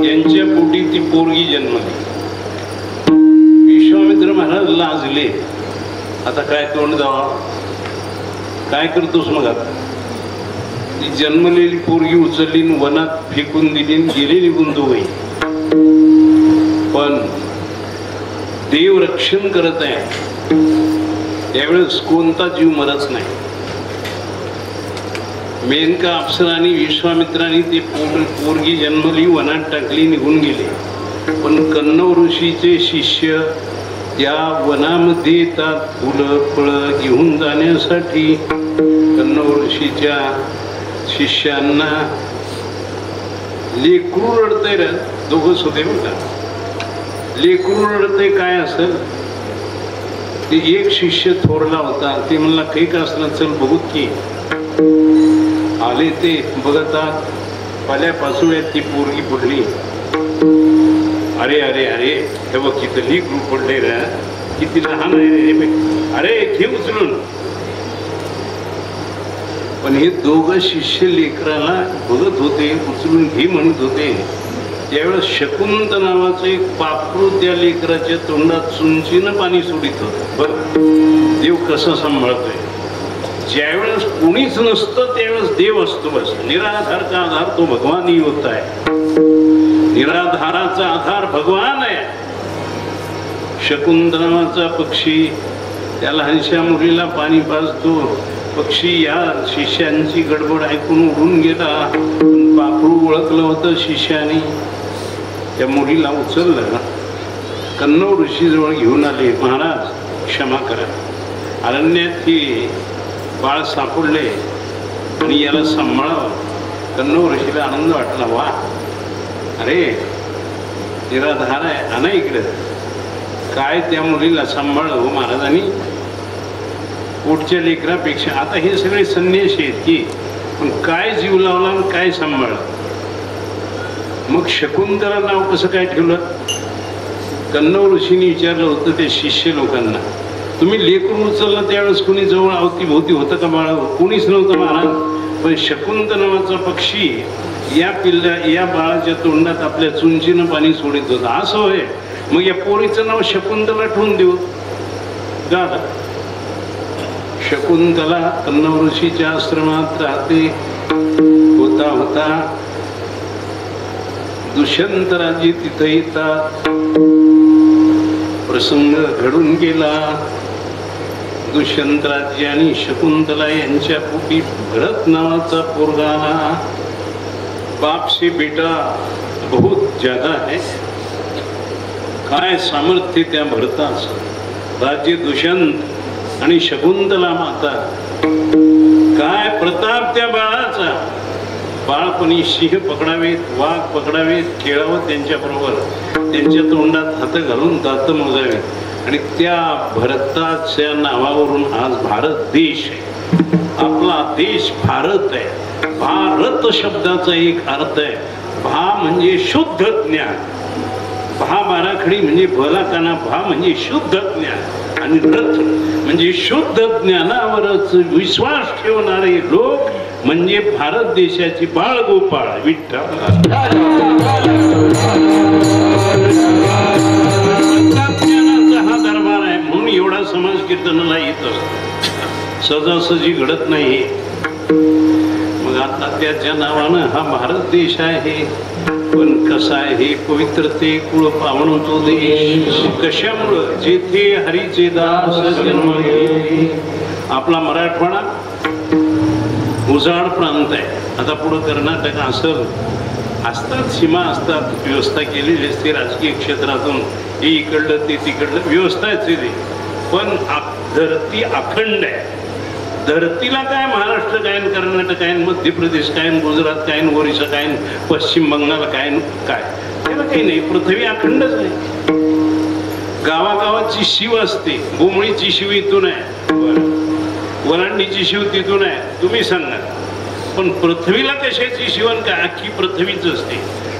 यांच्या पोटी ती पोरगी जन्मली. विश्वामित्र महाराज लाजले. आता काय तोंड जावा, काय करतोस मग? आता ती जन्मलेली पोरगी उचलली वनात फेकून दिली गेले निघून दोघे. पण देव रक्षण करत आहे. त्यावेळेस कोणता जीव मरत नाही. मेनका अप्सरांनी विश्वामित्रांनी ती पोरगी जन्मली वनात टाकली निघून गेले. पण कन्नव ऋषीचे शिष्य त्या वनामध्ये येतात फुलं फळं घेऊन जाण्यासाठी. कन्नव ऋषीच्या शिष्यांना लेकरू रडतंय रे, दोघंच होते बघा. लेकरू रडतंय काय असेल ते एक शिष्य थोरला होता. ते म्हणला काही का असणार चल बघूत की. आले ते बघतात पाल्यापासून ती पोरगी पडली. अरे अरे अरे हे बघ तिथं लेकरू पडले रे, किती लहान आहे रे. अरे घे उचलून. पण हे दोघं शिष्य लेकराला बघत होते, उचलून घे म्हणत होते. त्यावेळेस शकुंत नावाचं एक पाखरू त्या लेकराच्या तोंडात चुंचीनं पाणी सोडित होत. बरं देव कसं सांभाळतोय. ज्यावेळेस कोणीच नसतं त्यावेळेस देव असतो. बस निराधारचा आधार तो भगवानही होत आहे. निराधाराचा आधार भगवान आहे. शकुंत नावाचा पक्षी त्या लहानशा मुलीला पाणी पाजतो. पक्षी या शिष्यांची गडबड ऐकून उडून गेला. पण पाखरू ओळखलं होतं शिष्याने. त्या मुलीला उचललं, कन्नव ऋषीजवळ घेऊन आले. महाराज क्षमा करा, अरण्यात ही बाळ सापडले आणि याला सांभाळावं. कण्व ऋषीला आनंद वाटला. वा, अरे निराधार आहे, आणा इकडे. काय त्या मुलीला सांभाळ हो महाराजांनी. पोटच्या लेकरापेक्षा आता हे सगळे संन्यासी आहेत की, पण काय जीव लावला आणि काय सांभाळ. मग शकुंतला नाव कसं काय ठेवलं? कण्व ऋषीने विचारलं होतं ते शिष्य लोकांना, तुम्ही लेकरून उचललं त्यावेळेस कुणी जवळ अवतीभोवती होतं का बाळा? कुणीच नव्हतं महाराज. पण शकुंत नावाचा पक्षी या बाळाच्या तोंडात आपल्या चुंचीनं पाणी सोडित होता. असं होय. मग या पोरीचं नाव शकुंतला ठेवून देऊ का? शकुंतला कण्व ऋषीच्या आश्रमात राहते. होता होता दुष्यंतराजी तिथे येतात. प्रसंग घडून गेला. दुष्यंतराजी आणि शकुंतला यांच्या पोटी भरत नावाचा पोरगा आला. बाप से बेटा बहुत ज्यादा है. काय सामर्थ्य त्या भरताचं. राज्य दुष्यंत आणि शकुंतला माता. काय प्रताप त्या बाळाचा. बाळपणी सिंह पकडावेत, वाघ पकडावेत, खेळावं त्यांच्याबरोबर, त्यांच्या तोंडात हात घालून दात मोजावेत. आणि त्या भरताच्या नावावरून आज भारत देश आहे. आपला देश भारत आहे. भारत शब्दाचा एक अर्थ आहे, भा म्हणजे शुद्ध ज्ञान. भा बाराखडी म्हणजे भला काना. भा म्हणजे शुद्ध ज्ञान आणि रथ म्हणजे शुद्ध ज्ञानावरच विश्वास ठेवणारे लोक म्हणजे भारत देशाची बाळगोपाळ विठ्ठल. हा दरबार आहे म्हणून एवढा समाज कीर्तनाला येतं. सहजासहजी घडत नाही. मग आता त्याच्या नावानं हा भारत देश आहे. पण कसा आहे? पवित्रते कुळ पावन तो देश. कशामुळं? जेथे हरीचे दास जन्मले. आपला मराठवाडा उजाड प्रांत आहे. आता पुढं कर्नाटक असेल, असतात सीमा असतात, व्यवस्था केलेली असते राजकीय क्षेत्रातून. हे इकडलं ते तिकडलं व्यवस्था आहे ते. पण धरती अखंड आहे. धरतीला काय महाराष्ट्र काय, कर्नाटक काय, मध्य प्रदेश काय, गुजरात काय, ओरिसा काय, पश्चिम बंगाल काय, काय त्याला काही नाही. पृथ्वी अखंडच आहे. गावागावाची शिव असते. बोंबळीची शिव इथून आहे, वरांडीची शिव तिथून आहे. तुम्ही सांगा. पण पृथ्वीला कशाची शिवण काय? अख्खी पृथ्वीच असते.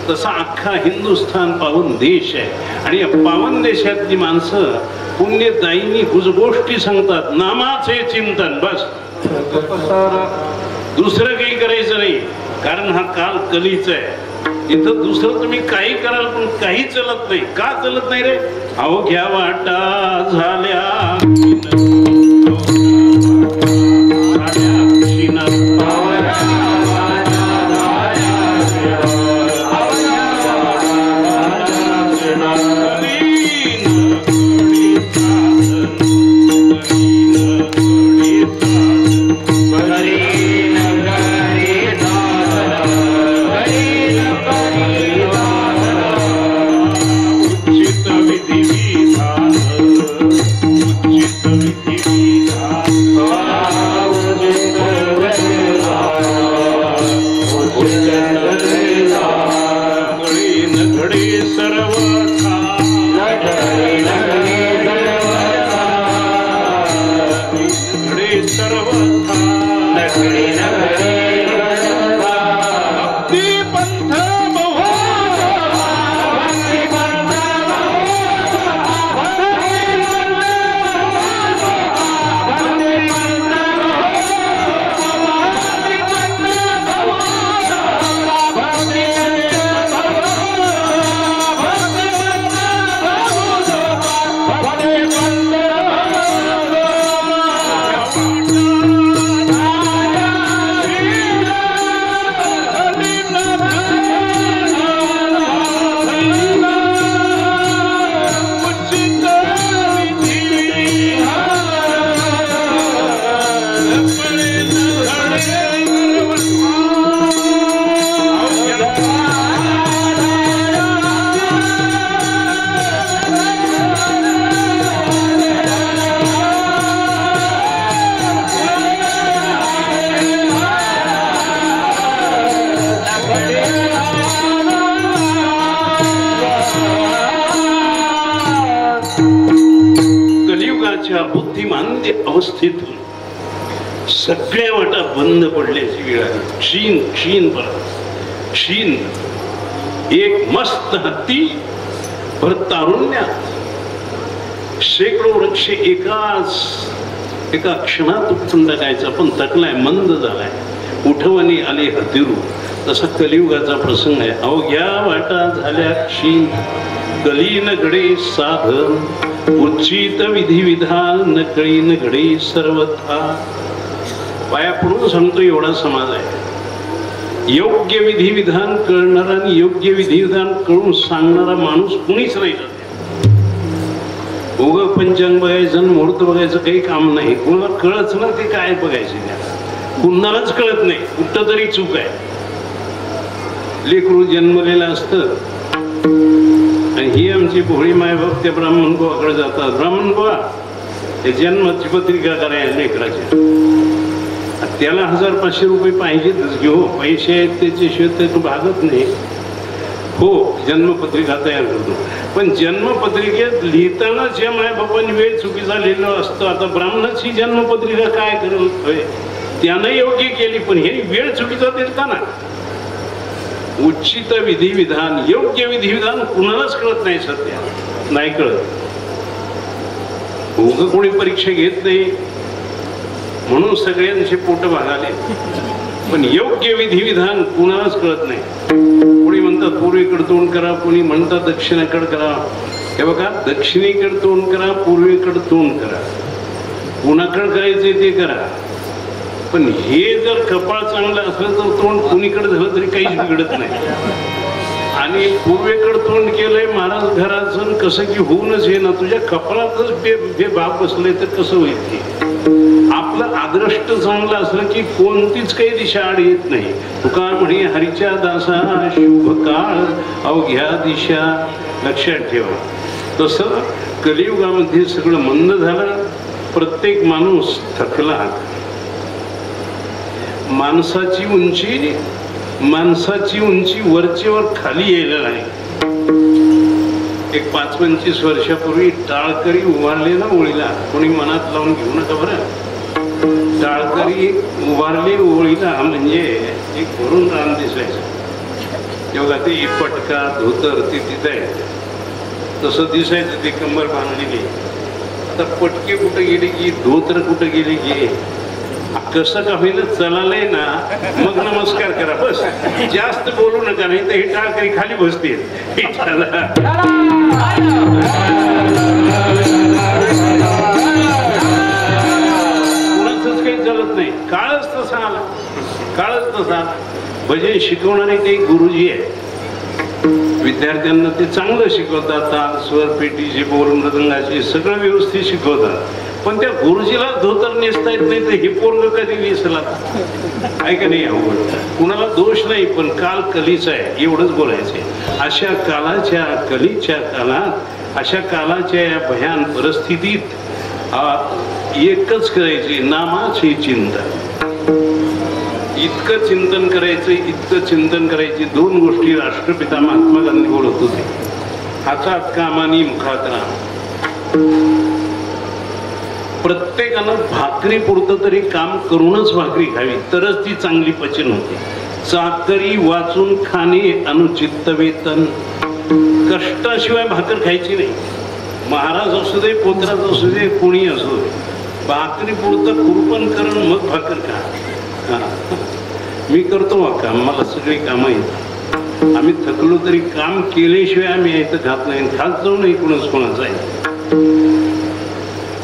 तसा अख्खा हिंदुस्थान पावन देश आहे. आणि या पावन देशातली माणसं पुण्यदायिनी गोष्टी सांगतात. नामाचे चिंतन बस, दुसरं काही करायचं नाही. कारण हा काल कलीचा आहे. इथं दुसरं तुम्ही काही कराल पण काही चलत नाही. का चलत नाही रे? अवघ्या वाटा झाल्या मनाच्या बुद्धिमांद्य अवस्थेतून सगळ्या वाटा बंद पडल्याची वेळ आहे. क्षीण क्षीण परत क्षीण. एक मस्त हत्ती भर तारुण्यात शेकडो वृक्ष एका क्षणात उपटून टाकायचा, पण थकलाय, मंद झालाय, उठवणी आले हतिरू. तसा कलियुगाचा प्रसंग आहे. अवघ्या वाटा झाल्या क्षीण, कलीन घडे साधन, उच्चित विधिविधान, नकळीन घडे सर्वथा. पाया पडून सांगतो एवढा समाज आहे. योग्य विधिविधान कळणारा आणि योग्य विधिविधान कळून सांगणारा माणूस कुणीच नाही. उग पंचांग बघायचं, मुहूर्त बघायचं काही काम नाही. कुणाला कळच ना ते काय बघायचे, त्या कुणालाच कळत नाही. कुठं तरी चूक आहे. लेकरू जन्मलेलं असतं आणि ही आमची भोळी मायबाप त्या ब्राह्मण बुवाकडे जातात. ब्राह्मण बुवा, ते जन्माची पत्रिका करायला लेकराची, त्याला 1500 रुपये पाहिजेतच घेऊ. पैसे आहेत त्याच्याशिवाय ते भागत नाही. हो, जन्मपत्रिका तयार करतो, पण जन्मपत्रिकेत लिहिताना ज्या मायबापांनी वेळ चुकीचा लिहिलं असतं. आता ब्राह्मणाची जन्मपत्रिका काय करतोय, त्यानं योग्य केली, पण हे वेळ चुकीचा देताना उच्चित विधिविधान, योग्य विधिविधान कुणालाच कळत नाही. सध्या नाही कळत. उग कोणी परीक्षा घेत नाही म्हणून सगळ्यांचे पोट भागाले, पण योग्य विधिविधान कुणालाच कळत नाही. कोणी म्हणतात पूर्वेकडे तोंड करा, कोणी म्हणतात दक्षिणेकडे करा. हे बघा, दक्षिणेकडे तोंड करा, पूर्वेकडे तोंड करा, कुणाकडे करायचे ते करा. पण हे जर कपाळ चांगलं असलं तर तोंड कुणीकडे झालं तरी काहीच बिघडत नाही. आणि पूर्वेकडे तोंड केलंय महाराज घराचं, कसं की होऊनच हे ना, तुझ्या कपाळातच बाप बसले तर कसं होईल ते. आपलं आदृष्ट चांगलं असलं की कोणतीच काही दिशा आड येत नाही. तुकार म्हणे हरीच्या दासा शुभ काळ अवघ्या दिशा. लक्षात ठेवा. तसं कलियुगामध्ये सगळं मंद झालं. प्रत्येक माणूस थकला. माणसाची उंची वरचेवर खाली यायला नाही. एक 25-25 वर्षापूर्वी टाळकरी उभारले ना ओळीला, कोणी मनात लावून घेऊ नका बरं. टाळकरी उभारले ओळीला म्हणजे एक भरून रान दिसायचं. तेव्हा ते पटका धोतर ते तिथं आहे तसं दिसायचं. ते कंबर बांधलेली. आता पटके कुठं गेले की, धोतर कुठं गेले की, कसं का होईल चलालंय ना, मग नमस्कार करा बस. जास्त बोलू नका, नाही तर हे टाळकरी खाली बसतील. कुणाचंच काही चालत नाही. काळच तसा आला, काळच तसा. भजन शिकवणारे काही गुरुजी आहेत, विद्यार्थ्यांना ते चांगलं शिकवतात. ताल स्वर पेटीचे बोल मृदंगाचे सगळं व्यवस्थित शिकवतात. पण त्या गुरुजीला धोतर नेसता येत नाही तर हे पोरग कधी नेसला आहे का नाही. अवघड. कुणाला दोष नाही, पण काल कलीचा आहे एवढंच बोलायचंय. अशा कालाच्या कलीच्या काळात, अशा कालाच्या या भयान परिस्थितीत एकच करायचे, नामाचे चिंतन. इतकं चिंतन करायचं, इतकं चिंतन करायचे. 2 गोष्टी राष्ट्रपिता महात्मा गांधी बोलत होते. हातात काम आणि मुखात राम. प्रत्येकानं भाकरी पुरतं तरी काम करूनच भाकरी खावी, तरच ती चांगली पचन होते. चाकरी वाचून खाणे अनुचित वेतन. कष्टाशिवाय भाकर खायची नाही. महाराज असू दे, पोत्राज असू दे, कोणी असू दे, भाकरी पुरतं खुरपण करून मग भाकर खा. मी करतो काम, मला सगळी कामं येतात. आम्ही थकलो तरी काम केल्याशिवाय आम्ही इथं खात नाही. खात जाऊ नाही कोणाच कोणाचं आहे.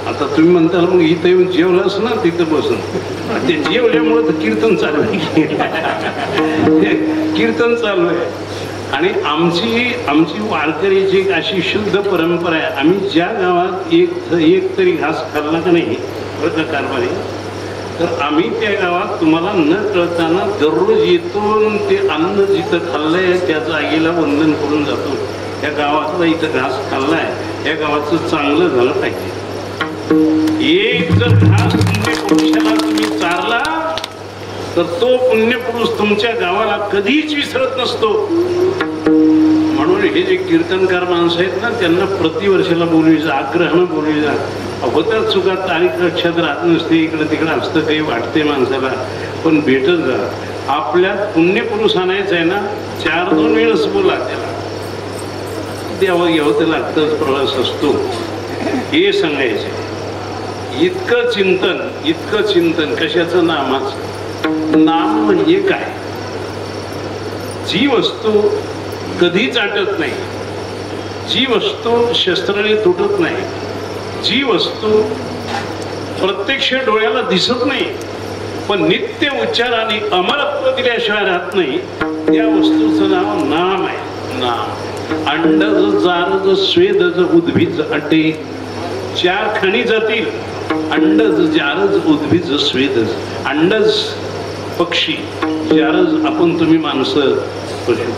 आता तुम्ही म्हणताल मग इथं येऊन जेवलास ना तिथं बसून. ते जेवल्यामुळे तर कीर्तन चालू आहे. कीर्तन चालू आहे. आणि आमची वारकरीची एक अशी शुद्ध परंपरा आहे. आम्ही ज्या गावात एक तरी घास खाल्ला का नाही कारभारी, तर आम्ही त्या गावात तुम्हाला न कळताना दररोज येतो. ते अन्न जिथं खाल्लंय त्याचं आईला वंदन करून जातो. त्या गावातला इथं घास खाल्लाय, त्या गावाचं चांगलं झालं पाहिजे. एक जर घास पुण्यपुरुषाला तुम्ही चारला तर तो पुण्यपुरुष तुमच्या गावाला कधीच विसरत नसतो. म्हणून हे जे कीर्तनकार माणसं आहेत ना, त्यांना प्रतिवर्षाला बोलवायचं, आग्रहानं बोलवायचं. होतात चुका, तारीख लक्षात राहत नसते, इकडं तिकडं असतं, काही वाटते माणसाला, पण भेटत जा. आपल्यात पुण्यपुरुष आणायचं आहे ना, 4-2 वेळच बोला त्याला, द्यावं घ्यावं तर लागतंच, प्रवास असतो हे सांगायचं. इतकं चिंतन कशाचं? नामाचं. नाम म्हणजे काय? जी वस्तू कधीच आटत नाही, जी वस्तू शस्त्राने तुटत नाही, जी वस्तू प्रत्यक्ष डोळ्याला दिसत नाही पण नित्य उच्चाराने अमरत्व दिल्याशिवाय राहत नाही, त्या वस्तूचं नाव नाम आहे. नाम. अंडज जारज स्वेदज उद्भिज अटे, 4 खणी जातील. अंडज जारज उद्भिज स्वेदज. अंडज पक्षी, जारज आपण तुम्ही माणसं, पशु.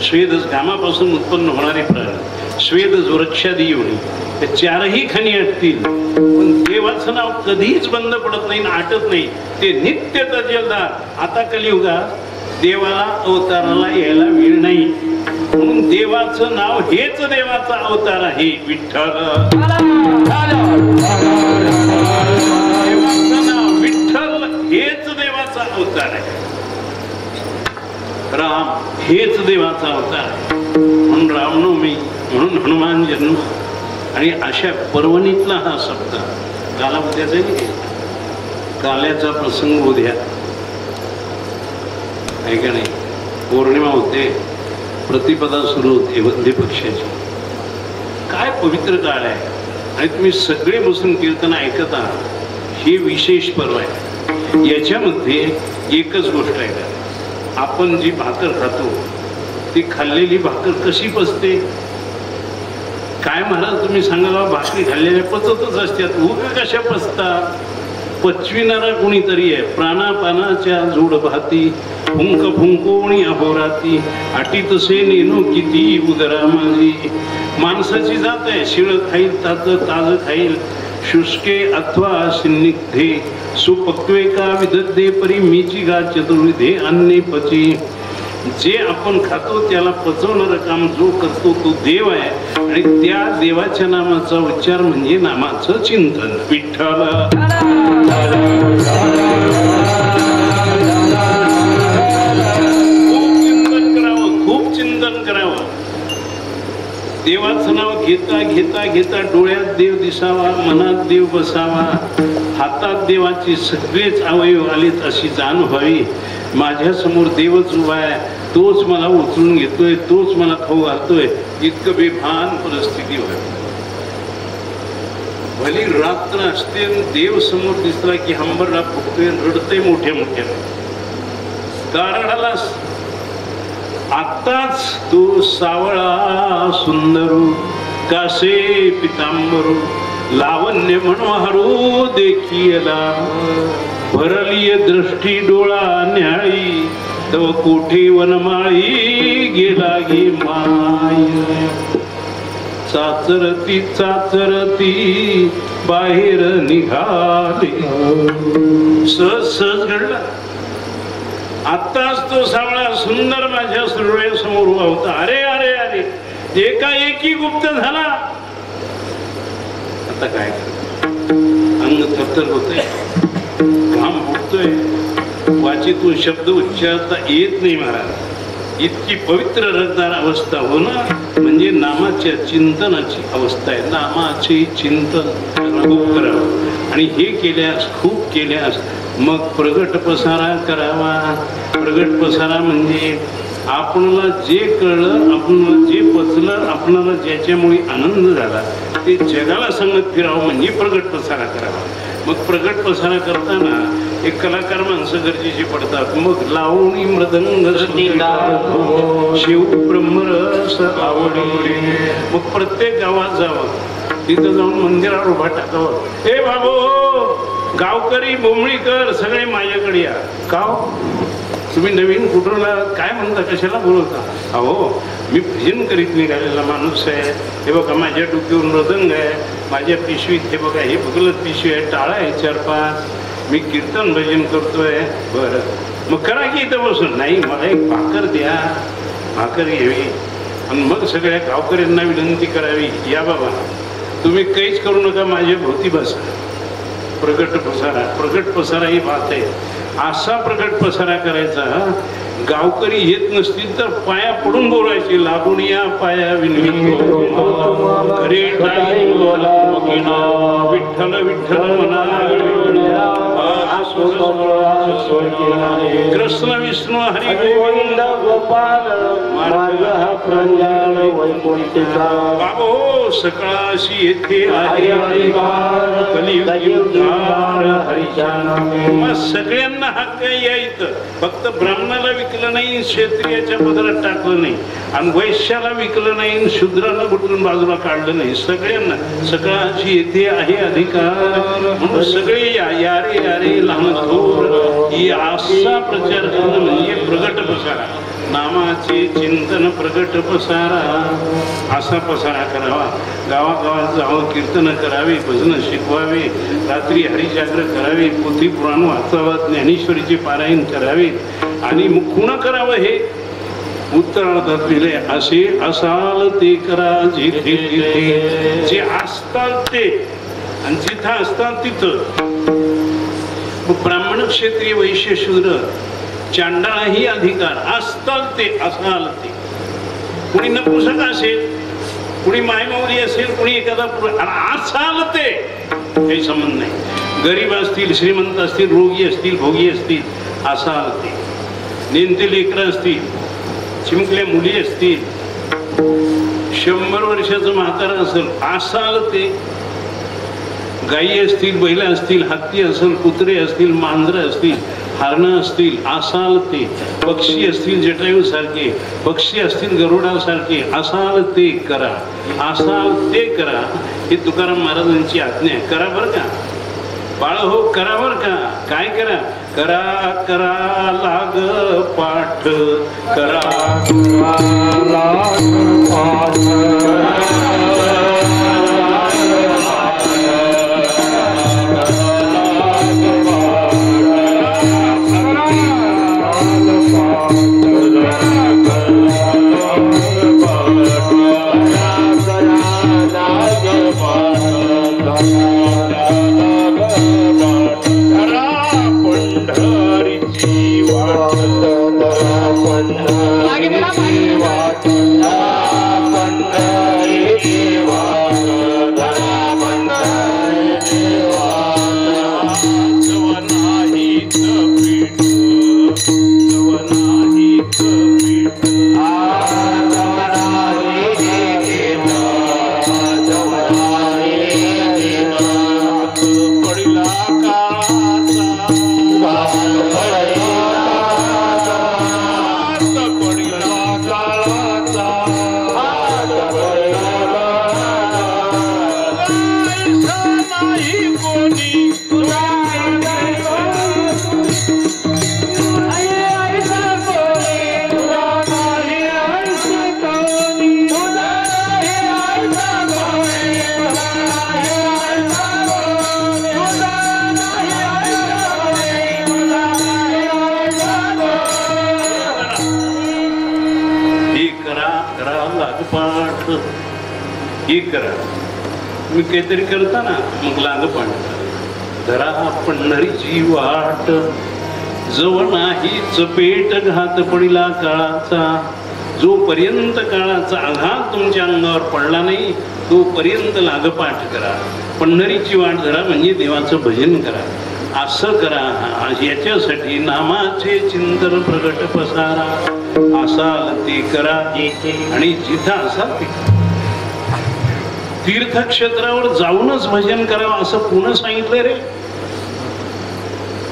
स्वेदज घामापासून उत्पन्न होणारे प्राणी, स्वेदज वृक्षादी योनी, त्या 4ही खणी आटतील. पण देवाचं नाव कधीच बंद पडत नाही, आटत नाही, ते नित्य तजेलदार. आता कलियुगात देवाला अवताराला यायला वेळ नाही, म्हणून देवाचं नाव हेच देवाचा अवतार आहे. विठ्ठल. देवाचं नाव विठ्ठल हेच देवाचा अवतार आहे. राम हेच देवाचा अवतार आहे. म्हणून रामनवमी, म्हणून हनुमान जन्म. आणि अशा पर्वणीतला हा शब्द काला उद्या जाईल, काल्याचा प्रसंग उद्या आहे का नाही. पौर्णिमा होते, प्रतिपदा सुरू होते वंदे पक्षाची. काय पवित्र काळ आहे. आणि तुम्ही सगळे बसून कीर्तन ऐकत आहात, हे विशेष पर्व आहे. याच्यामध्ये एकच गोष्ट आहे का, आपण जी भाकर खातो ती खाल्लेली भाकर कशी पचते? काय महाराज तुम्ही सांगाल, भाकरी खाल्लेल्या पचतच असतात, उभ्या कशा पचतात? पचविणारा कोणीतरी आहे. प्राणापानाच्या जोड भाती, फुंक फुंकोणी अहोराती, आटी तसे नेनो किती उदरा माझी. माणसाची जात आहे, शिळ खाईल ताज खाईल, शुष्के अथवा सिन्निग्धे, सुपक्वे का विदग्धे परी मीची गा चतुर्विधे अन्ने पची. जे आपण खातो त्याला पचवणारं काम जो करतो तो देव आहे. आणि त्या देवाच्या नामाचा उच्चार म्हणजे नामाचं चिंतन. विठ्ठल. खूप चिंतन करावं. देवाचं नाव घेता घेता घेता डोळ्यात देव दिसावा, मनात देव बसावा, हातात देवाची सगळेच अवयव आलेत अशी जाण व्हावी. माझ्या समोर देवच उभा आहे, तोच मला उचलून घेतोय, तोच मला खाऊ घालतोय, इतकं बेभान परिस्थिती व्हावी. भली रात्र असते, देव समोर दिसला की हंबरला फुटतोय, रडते मोठ्या मोठ्या. का रडालास? आत्ताच तू सावळा सुंदरू, कासे पितांबरू, लावण्य मनोहरू देखीला, भरलीय दृष्टी डोळा न्याळी, तव कोठे वनमाळी गेला गे माय. चाचरती चाचरती बाहेर निघाले. सहज सहज घडला. आत्ताच तो सावळा सुंदर माझ्या डोळ्यासमोर उभा होता. अरे अरे अरे, एकाएकी गुप्त झाला. आता काय, अंग थरथर होतंय, घाम फुटतोय, वाचेतून शब्द उच्चारता येत नाही महाराज. इतकी पवित्र रसदार अवस्था होणं म्हणजे नामाच्या चिंतनाची अवस्था आहे. नामाचे चिंतन खूप करावं. आणि हे केल्यास, खूप केल्यास मग प्रगट पसारा करावा. प्रगट पसारा म्हणजे आपणाला जे कळलं, आपणाला जे पचलं, आपणाला ज्याच्यामुळे आनंद झाला ते जगाला सांगत फिरावं म्हणजे प्रगट पसारा करावा. मग प्रगट पसारा करताना एक कलाकार माणसं गरजेची पडतात. मग लावणी मृदंग शिव ब्रह्मरस आवडी. मग प्रत्येक गावात जावं, तिथं जाऊन मंदिरावर उभा टाकावं. हे बाबो, गावकरी बोंबळीकर सगळे माझ्याकडे या. का तुम्ही नवीन कुठून काय म्हणता, कशाला बोलवता? अहो, मी भजन करीत निघालेला माणूस आहे. हे बघा माझ्या डोक्यावर मृदंग आहे, माझ्या पिशवीत हे बघा हे बघलत पिशवी आहे, टाळा आहे 4-5, मी कीर्तन भजन करतोय. बरं, मग करा की इथं बसून. नाही, मला एक भाकर द्या, भाकर घ्यावी आणि मग सगळ्या गावकऱ्यांना विनंती करावी, या बाबा तुम्ही काहीच करू नका, माझ्या भोवती बसा. प्रगट पसारा ही बात आहे. असा प्रगट पसारा करायचा, गावकरी येत नसतील तर पाया पडून बोलायचे, लागून या पाया विनवी विठ्ठल विठ्ठल म्हणा, कृष्ण विष्णू हरी गोविंद गोपाल मार्ग हा प्रंजाल वैकुंठीचा. बाबो सकाळशी येथे आहे कलियुगार हरीच्या नामे. मग सगळ्यांना हक्क यायचं, फक्त ब्राह्मणाला विकलं नाही, क्षत्रियाच्या पदरात टाकलं नाही, आणि वैश्याला विकलं नाही, शूद्राला गुटून बाजूला काढलं नाही. सगळ्यांना सकाळशी येथे आहे अधिकार, म्हणून सगळे या रे लहान थोर ही असा प्रचार करणं म्हणजे प्रगट पसारा. नामाचे चिंतन प्रगट पसारा, असा पसारा करावा. गावागावात जावं, कीर्तन करावे, भजन शिकवावे, रात्री हरिजागर करावे, पोथी पुराण वाचावं, ज्ञानेश्वरीचे पारायण करावे. आणि कुणा करावं हे उत्तरार्धात लिहिले, असे असाल ते करा जिथे तिथे. जे असतात ते आणि जिथं असतात तिथं. ब्राह्मण क्षत्रिय वैश्य शूद्र चांडाळाही अधिकार असतात ते असाल ते. कुणी नपुसक असेल, कुणी मायमौली असेल, कुणी एखादा असाल ते, काही संबंध नाही. गरीब असतील, श्रीमंत असतील, रोगी असतील, भोगी असतील, असाल ते. नेमते लेकरं असतील, चिमुकल्या मुली असतील, 100 वर्षाचं म्हातारा असेल, असाल ते. गायी असतील, बैल असतील, हत्ती असेल, कुत्रे असतील, मांजरं असतील, हरणं असतील, असाल ते. पक्षी असतील जटायू सारखे, पक्षी असतील गरुडासारखे, असाल ते करा, असाल ते करा. ही तुकाराम महाराजांची आज्ञा आहे. करा बरं का बाळ हो, करा बरं का. काय करा? करा करा लाग पाठ, करा लाग पाठ. हे करा. तुम्ही काहीतरी करता ना, मग लागपाठ. धरा पंढरीची वाट, जवळ नाही चपेट घात पडिला काळाचा. जोपर्यंत काळाचा आघात तुमच्या अंगावर पडला नाही, तोपर्यंत लागपाठ करा. पंढरीची वाट धरा म्हणजे देवाचं भजन करा. असं करा. याच्यासाठी नामाचे चिंतन प्रगट पसारा, असाल ते करा. आणि जिथं असाल ते तीर्थक्षेत्रावर जाऊनच भजन करावं असं पुन्हा सांगितलंय रे.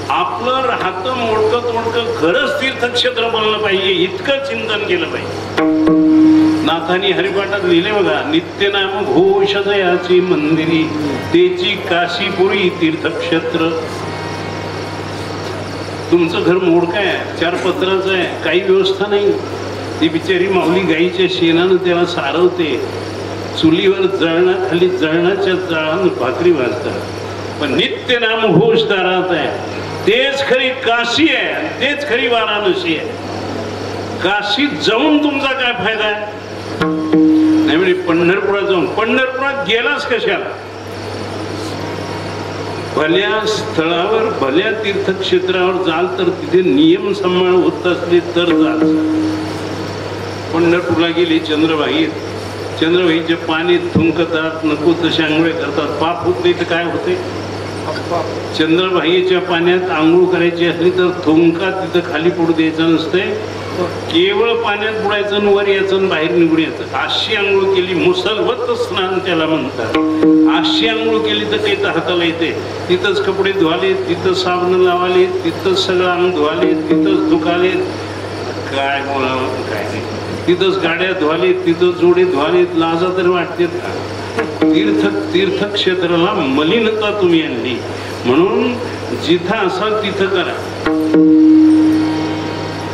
आपलं राहतं मोडकं तोडकं घरच तीर्थक्षेत्र बनलं पाहिजे, इतकं चिंतन केलं पाहिजे. नाथांनी हरिपाठात लिहिले बघा, नित्यनाम घोष दयाची मंदिरी, तेची काशीपुरी तीर्थक्षेत्र. तुमचं घर मोडकं आहे, 4 पत्राचं आहे, काही व्यवस्था नाही. ती बिचारी माऊली गाईच्या शेणानं त्याला सारवते, चुलीवर खाली जळणाच्या जाळानं भाकरी भाजतात. पण नित्य नाम घोष दारात आहे. तेच खरी काशी आहे, तेच खरी वाराणसी आहे. काशीत जाऊन तुमचा काय फायदा आहे? नाही म्हणजे पंढरपुरात जाऊन, पंढरपुरात गेलाच कशाला? भल्या स्थळावर भल्या तीर्थक्षेत्रावर जाल तर तिथे नियम सांभाळ होत असले तर जाल. पंढरपूरला गेली चंद्रभाई, चंद्रभाईच्या पाण्यात थुंकतात, नको तसे आंघोळ करतात, पाप होत नाही तर काय होते? चंद्रभाईच्या पाण्यात आंघोळ करायची असली तर थुंकात तिथं खाली पडू द्यायचं नसते, केवळ पाण्यात बुडायचं आणि वर यायचं आणि बाहेर निघून यायचं. अशी आंघोळ केली, मुसलवत स्नान त्याला म्हणतात. अशी आंघोळ केली तर काही तर हाताला येते. तिथंच कपडे धुवाले, तिथं साबण लावाले, तिथंच सगळं अंग धुवाले, तिथंच धुकाले, काय बोलावं काय नाही, तिथंच गाड्या धुवाले, तिथं जोडे धुवाले. लाजा तरी वाटते का? तीर्थक्षेत्राला मलिनता तुम्ही आणली, म्हणून जिथं असाल तिथं करा.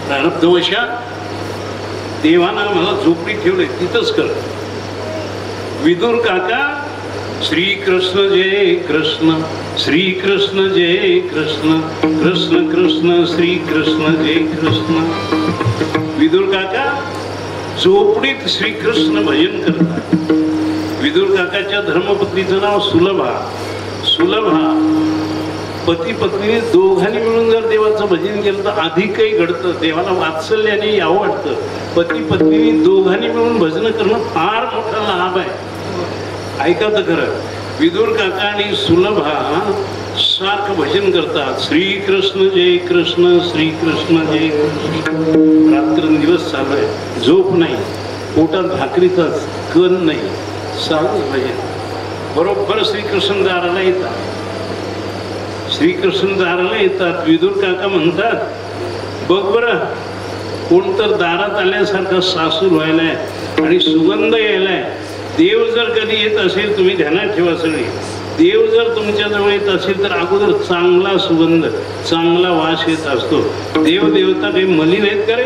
प्रारब्धवशात देवाना मला झोपडी ठेवले, तिथंच कर. विदुर काका, श्रीकृष्ण जय कृष्ण, श्रीकृष्ण जय कृष्ण, कृष्ण कृष्ण श्रीकृष्ण जय कृष्ण. विदुर काका झोपडीत श्रीकृष्ण भजन करतात. विदुर काकाच्या धर्मपत्नीचं नाव सुलभा. सुलभा पती पत्नीने दोघांनी मिळून जर देवाचं भजन केलं तर अधिकही घडतं, देवाला वात्सल्याने यावं वाटतं. पती पत्नीने दोघांनी मिळून भजन करणं फार मोठा लाभ आहे. ऐका तर खरं, विदुर काका आणि सुलभा सारखं भजन करतात. श्रीकृष्ण जय कृष्ण, श्रीकृष्ण जय कृष्ण. रात्रंदिवस चालू आहे, झोप नाही, पोटात भाकरीचाच कण नाही, चालू भजन. बरोबर श्रीकृष्ण दाराला येतात. श्रीकृष्ण दाराला येतात. विदुर काका म्हणतात, बघ बरं, कोण तर दारात आल्यासारखा सासूर व्हायलाय आणि सुगंध यायलाय. देव जर कधी येत असेल, तुम्ही ध्यानात ठेवा सगळे, देव जर तुमच्या जवळ येत असेल तर अगोदर चांगला सुगंध, चांगला वास येत असतो. देव देवता काही मलिन आहेत का रे?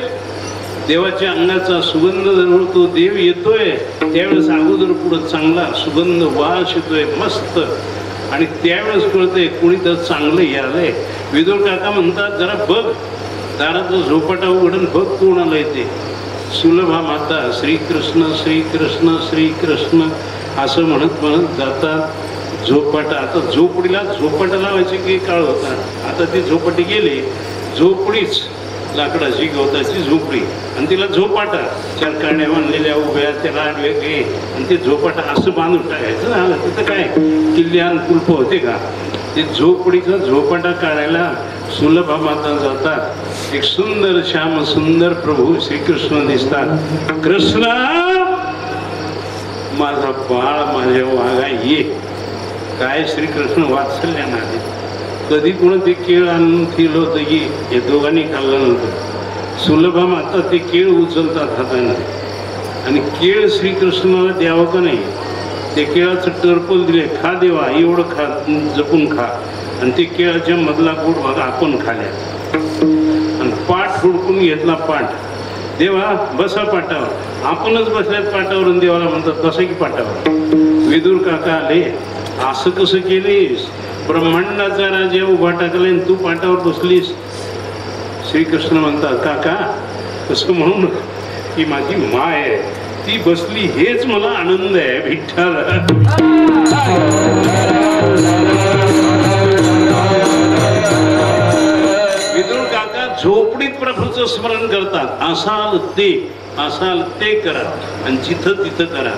देवाच्या अंगाचा सुगंध जर तो देव येतोय त्यावेळेस अगोदर पुढं चांगला सुगंध वास येतोय मस्त, आणि त्यावेळेस कळतंय कोणी तर चांगलं यालंय. विदुर काका म्हणतात, जरा बघ दाराचं झोपाटा उघडून बघ कोणाला येते. सुलभा माता श्रीकृष्ण श्रीकृष्ण श्रीकृष्ण असं म्हणत म्हणत जातात. झोपाटा, आता झोपडीला झोपाटा लावायचे की काळ होता, आता ती झोपटी गेली. झोपडीच लाकडाची गवताची झोपडी आणि तिला झोपाटा, चार काड्या बांधलेल्या उभ्या, त्याला वेगळे, आणि ते झोपाटा असं बांधून टाकायचं ना. तिथं काय किल्ल्यान कुलप होते का? ते झोपडीचा झोपाटा काढायला सुलभा माता जातात. एक सुंदर श्याम सुंदर प्रभू श्रीकृष्ण दिसतात. कृष्ण माझा बाळ, माझ्या वागा ये. काय श्रीकृष्ण वात्सल्यानं आले. कधी कोण ते केळ आणून ठेवलं होतं की हे दोघांनी खाल्लं नव्हतं. सुलभा माता ते केळ उचलतात हाताने आणि केळ श्रीकृष्णाला द्यावं का नाही, ते केळाचं टरपल दिले, खा देवा, एवढं खा, जपून खा. आणि ते केळाच्या मधला गोड भाग आपण खाल्या आणि पाठ हुडकून घेतला. पाठ, देवा बसा पाटावर. आपणच बसल्यात पाटावर आणि देवाला म्हणतात बसा की पाटावर. विदुर काका आले, असं कसं केलीस? ब्रह्मांडाचा राजा उभा टाकला आणि तू पाटावर बसलीस. श्रीकृष्ण म्हणतात, काका कसं म्हणून की माझी माय आहे ती बसली, हेच मला आनंद आहे. विठ्ठल विदुर काका झोपडीत प्रभूचं स्मरण करतात. असाल ते करा आणि जिथं तिथं करा.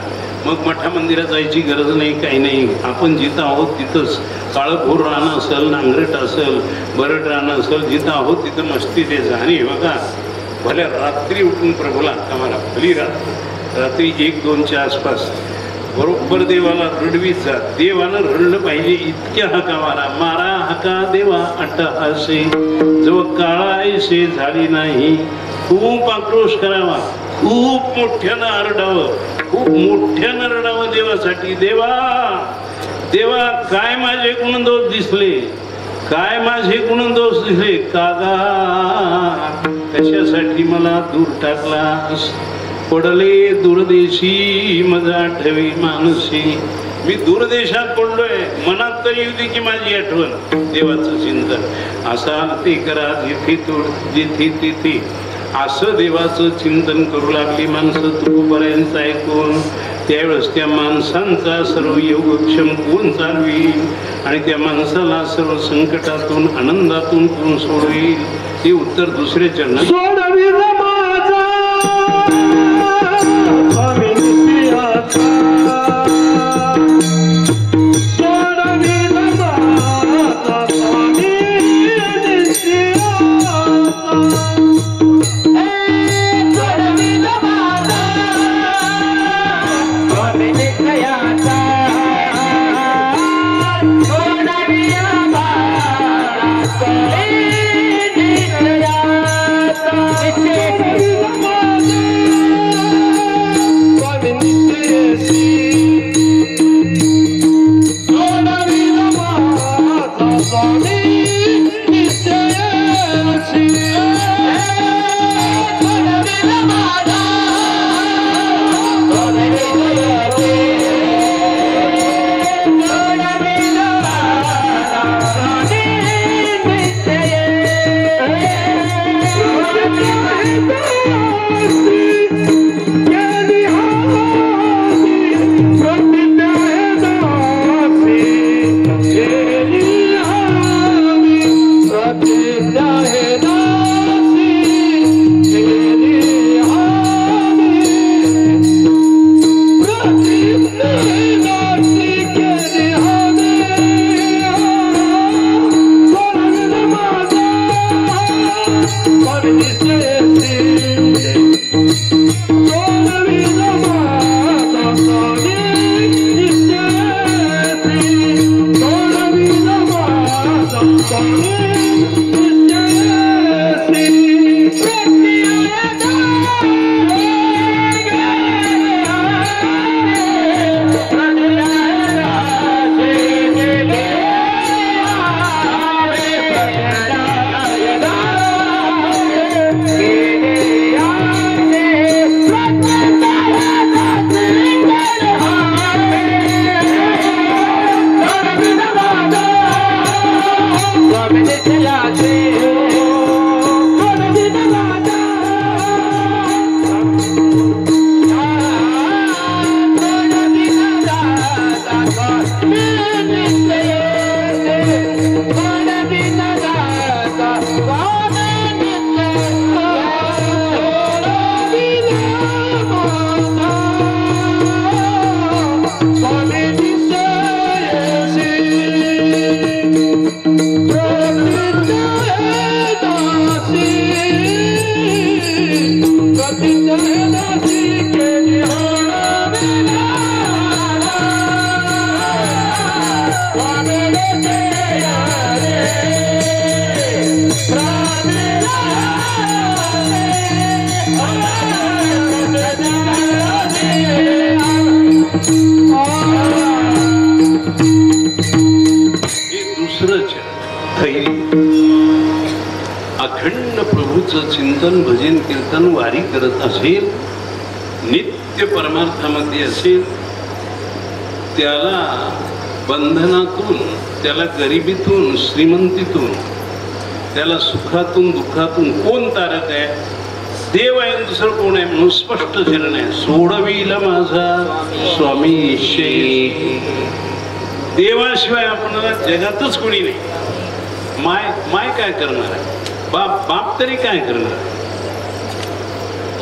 मग मठा मंदिरात जायची गरज नाही, काही नाही. आपण जिथं आहोत तिथंच, काळभोर रानं असेल, नांगरट असेल, बरड रानं असेल, जिथं आहोत तिथं मस्ती द्यायचं. आणि बघा, भल्या रात्री उठून प्रभूला आम्हाला भली रात्री 1-2च्या आसपास बरोबर देवाला रडवीत जा. देवानं रडलं पाहिजे इतक्या हाका मारा हाका देवा अट्टहासे, जो काळायसे झाली नाही. खूप आक्रोश करावा, खूप मोठ्यानं आरडावं, खूप मोठ्यानं रडावं देवासाठी. देवा देवा, काय माझे गुणदोष दिसले, काय माझे गुणदोष दिसले. कागा कशासाठी मला दूर टाकलास, पडले दुर्देशी मजा आठवी मानसी. मी दूरदेशात पडलोय, मनात तरी येऊ दे की माझी आठवण. देवाचं चिंतन असाल ते करा, जिथे तिथे असं देवाचं चिंतन करू लागली माणसं. तुकोबारायांचं ऐकून त्यावेळेस त्या माणसांचा सर्व योगक्षम कोण चालवील आणि त्या माणसाला सर्व संकटातून आनंदातून कोण सोडवेल ते उत्तर दुसरे चरणात सोडविल माझा स्वामी नित्याचा सोडविल माझा स्वामी अखंड प्रभूचं चिंतन भजन कीर्तन वारी करत असेल, नित्य परमार्थामध्ये असेल, त्याला बंधनातून, त्याला गरिबीतून, श्रीमंतीतून, त्याला सुखातून दुःखातून कोण तारक आहे? देव आहे, दुसरं कोण आहे म्हणून स्पष्ट चिरण आहे. सोडविल माझा स्वामी निश्चय. देवाशिवाय आपल्याला जगातच कोणी नाही. माय काय करणार आहे? बाप तरी काय करणार?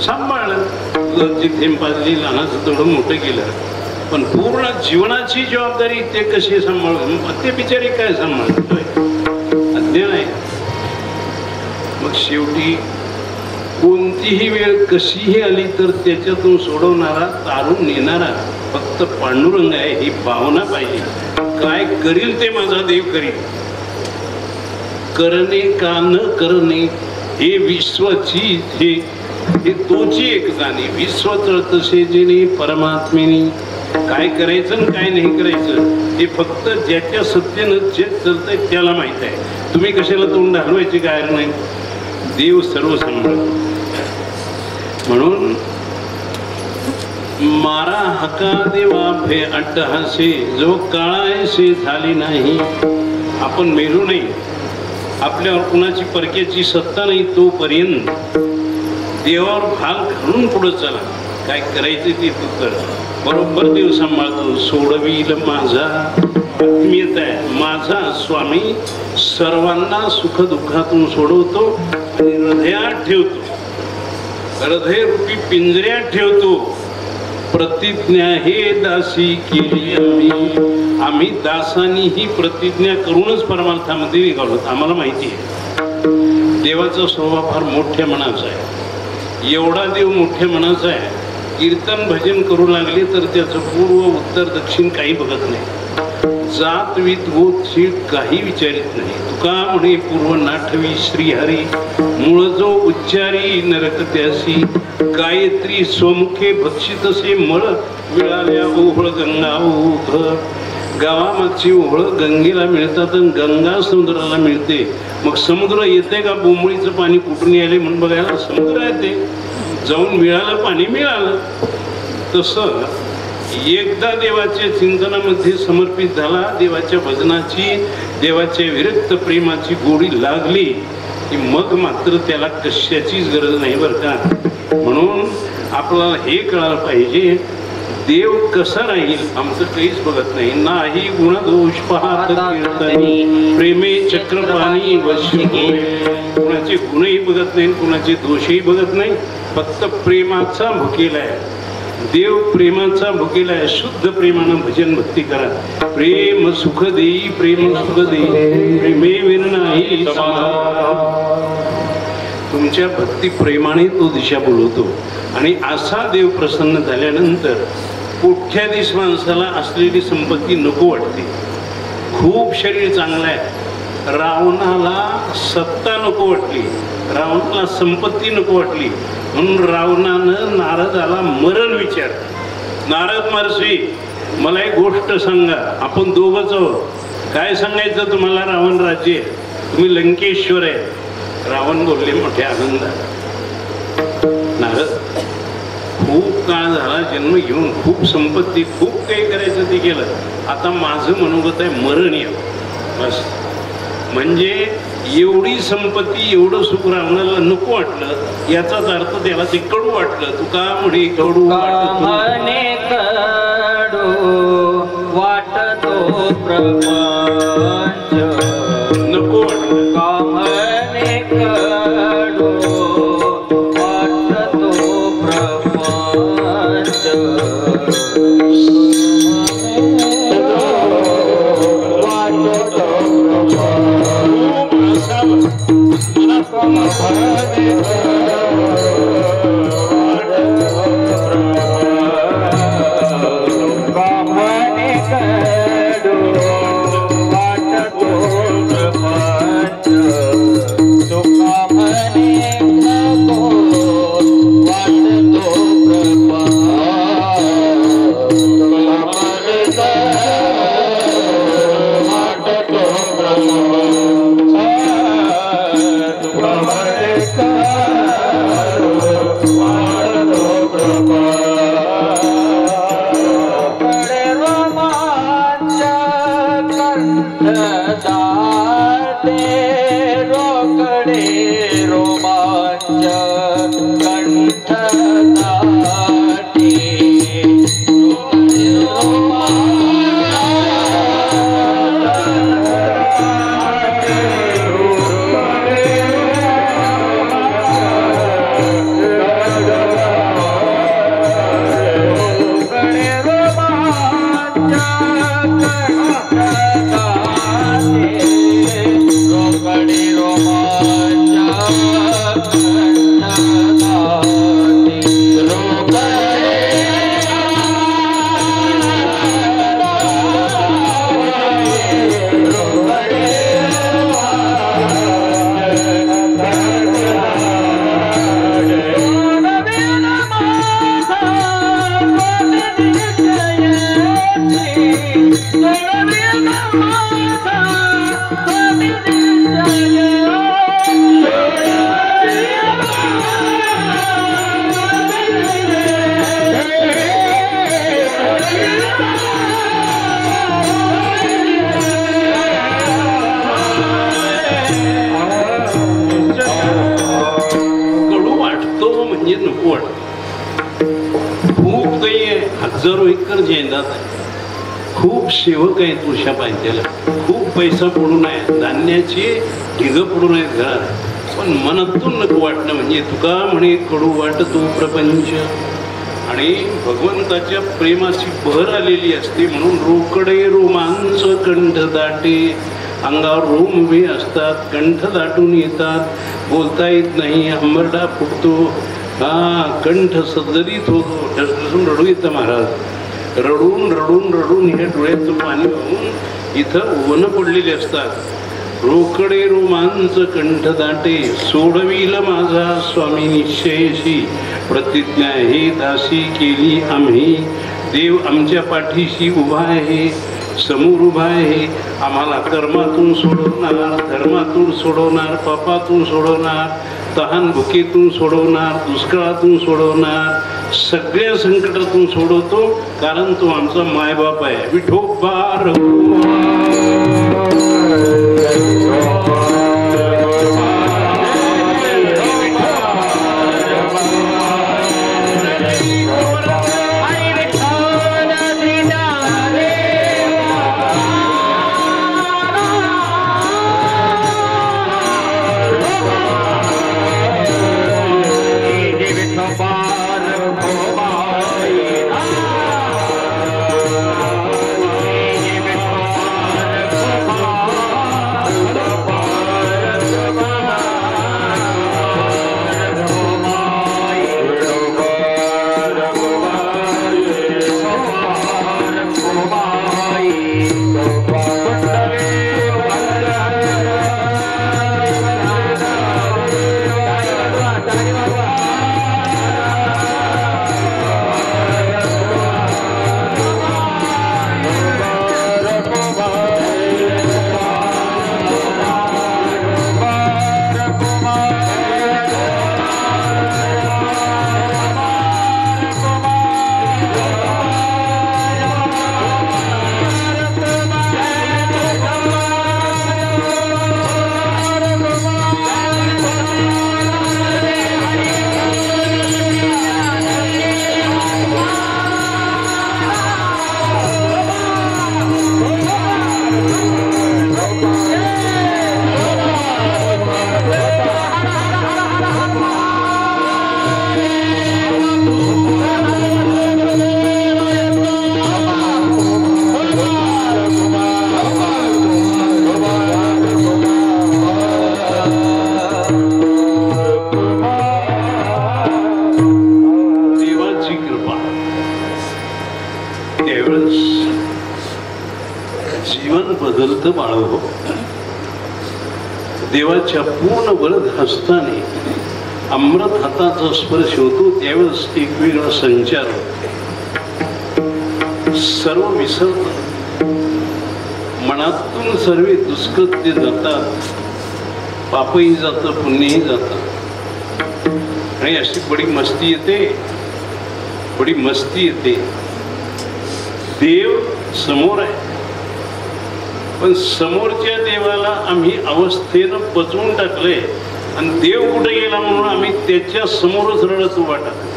सांभाळलं, जिथे पाजली लहानाचं थोडं मोठं केलं, पण पूर्ण जीवनाची जबाबदारी ते कशी सांभाळून ते बिचारी काय सांभाळतोय? अध्ययन आहे. मग शेवटी कोणतीही वेळ कशीही आली तर त्याच्यातून सोडवणारा, तारून नेणारा फक्त पांडुरंग आहे, ही भावना पाहिजे. काय करील ते माझा देव करील. करणे का न करणे हे विश्वची हे तोची एक जाणी. विश्व तसे जेणे परमात्मेने काय करायचं आणि काय नाही करायचं हे फक्त ज्याच्या सत्तेनं जे चालतंय त्याला माहित आहे. तुम्ही कशाला तोंड हलवायची काय नाही. देव सर्व सांभाळतो. म्हणून मारा हका देवा फे अट्टहासे जो काळायसे झाली नाही. आपण मेरू नाही, आपल्यावर कुणाची परक्याची सत्ता नाही, तोपर्यंत देवावर भाल घालून पुढे चला. काय करायचं ते तू कर. बरोबर देव सांभाळतो. सोडवील माझा आत्मीयता आहे. माझा स्वामी सर्वांना सुख दुःखातून सोडवतो आणि हृदयात ठेवतो. हृदय रूपी पिंजऱ्यात ठेवतो. प्रतिज्ञा हे दासी केली आम्ही दासांनी ही प्रतिज्ञा करूनच परमार्थामध्ये निघालो. आम्हाला माहिती आहे देवाचा स्वभाव फार मोठ्या मनाचा आहे. एवढा देव मोठ्या मनाचा आहे. कीर्तन भजन करू लागले तर त्याचं पूर्व उत्तर दक्षिण काही बघत नाही. जात वीत गोत शीट काही विचारित नाही. तुका म्हणे पूर्व नाठवी श्रीहरी मूळ जो उच्चारी नरक त्यासी गायत्री स्वमुखे भक्षितसे मळ मिळाल्या ओहळ गंगा ओघ. गावामागची ओहळ गंगेला मिळतात आणि गंगा समुद्राला मिळते. मग समुद्र येते का? बोंबळीचं पाणी कुठून यायले म्हणून बघायला समुद्र येते. जाऊन मिळालं पाणी मिळालं. तसं एकदा देवाच्या चिंतनामध्ये समर्पित झाला, देवाच्या भजनाची देवाच्या विरक्त प्रेमाची गोडी लागली की मग मात्र त्याला कशाचीच गरज नाही बरं का. म्हणून आपल्याला हे कळायला पाहिजे देव कसा राहील आमचं काहीच बघत नाही. नाही गुणदोष पाहत कीर्तनी प्रेमे चक्रपाणी वशी. कुणाचे गुणही बघत नाही, कुणाचे दोषही बघत नाही. फक्त प्रेमाचा भुकेला आहे. देव प्रेमाचा भुकेला आहे. शुद्ध प्रेमानं भजन भक्ती करा. प्रेम सुख देई प्रेम सुख देई प्रेमे विन नाही तुमच्या भक्ती प्रेमाने तो दिशा बोलवतो. आणि असा देव प्रसन्न झाल्यानंतर कोट्याधीश माणसाला असलेली संपत्ती नको वाटते. खूप शरीर चांगलं आहे. रावणाला सत्ता नको वाटली, रावणाला संपत्ती नको वाटली. म्हणून रावणानं नारदाला मरण विचार. नारद महर्षी मला एक गोष्ट सांगा. आपण दोघंच आहोत. काय सांगायचं तुम्हाला? रावण राज्य, तुम्ही लंकेश्वर आहे. रावण बोलले मोठ्या आनंदात. नारद खूप काळ झाला जन्म घेऊन, खूप संपत्ती, खूप काही करायचं ते केलं. आता माझं मनोगत आहे मरण यावं बस. म्हणजे एवढी संपत्ती एवढं सुख रावणाला नको वाटलं याचाच अर्थ त्याला ते कडू वाटलं. तुका म्हणे कडू म्हणे कडू वाटतो प्रपंच नको वाटलं. का म्हणे कडू वाटतो प्रपंच. नको वाटतं. भूक काही हजारो एकर जैनात आहे. खूप सेवक आहेत उषा पाहिजेला, खूप पैसा पडून आहे, धान्याची ढिगं पडून आहेत घरात, पण मनातून नको वाटणं. म्हणजे तुका म्हणे कडू वाटतो प्रपंच. आणि भगवंताच्या प्रेमाची भर आलेली असते म्हणून रोकडे रोमांच कंठ दाटे. अंगावर रोम उभे असतात, कंठ दाटून येतात, बोलता येत नाही, हंबरडा फुटतो, कंठ सदरीत होतो, ठसठसून रडू येतं महाराज. रडून रडून रडून हे डोळ्याचं पाणी वाहून इथं वन पडलेले असतात. रोकडे रोमांच कंठ दाटे, सोडविल माझा स्वामी निश्चयशी, प्रतिज्ञा हे दासी केली आम्ही. देव आमच्या पाठीशी उभा आहे, समोर उभा आहे. आम्हाला कर्मातून सोडवणार, धर्मातून सोडवणार, पापातून सोडवणार, तहान भुकेतून सोडवणार, दुष्काळातून सोडवणार, सगळ्या संकटातून सोडवतो. कारण तो आमचा मायबाप आहे. विठोबा बाळो. देवाच्या पूर्ण वरद हस्ताने अमृत हाताचा स्पर्श होतो त्यावेळेस एक वेगळा संचार होतो. सर्व विसरतात, मनातून सर्व दुष्कृत्य जातात, पापही जातं, पुण्यही जातं. आणि अशी बडी मस्ती येते, बडी मस्ती येते. देव समोर आहे, पण समोरच्या देवाला आम्ही अवस्थेनं पचवून टाकले आणि देव कुठे गेला म्हणून आम्ही त्याच्या समोरच रडत उभा टाकलो.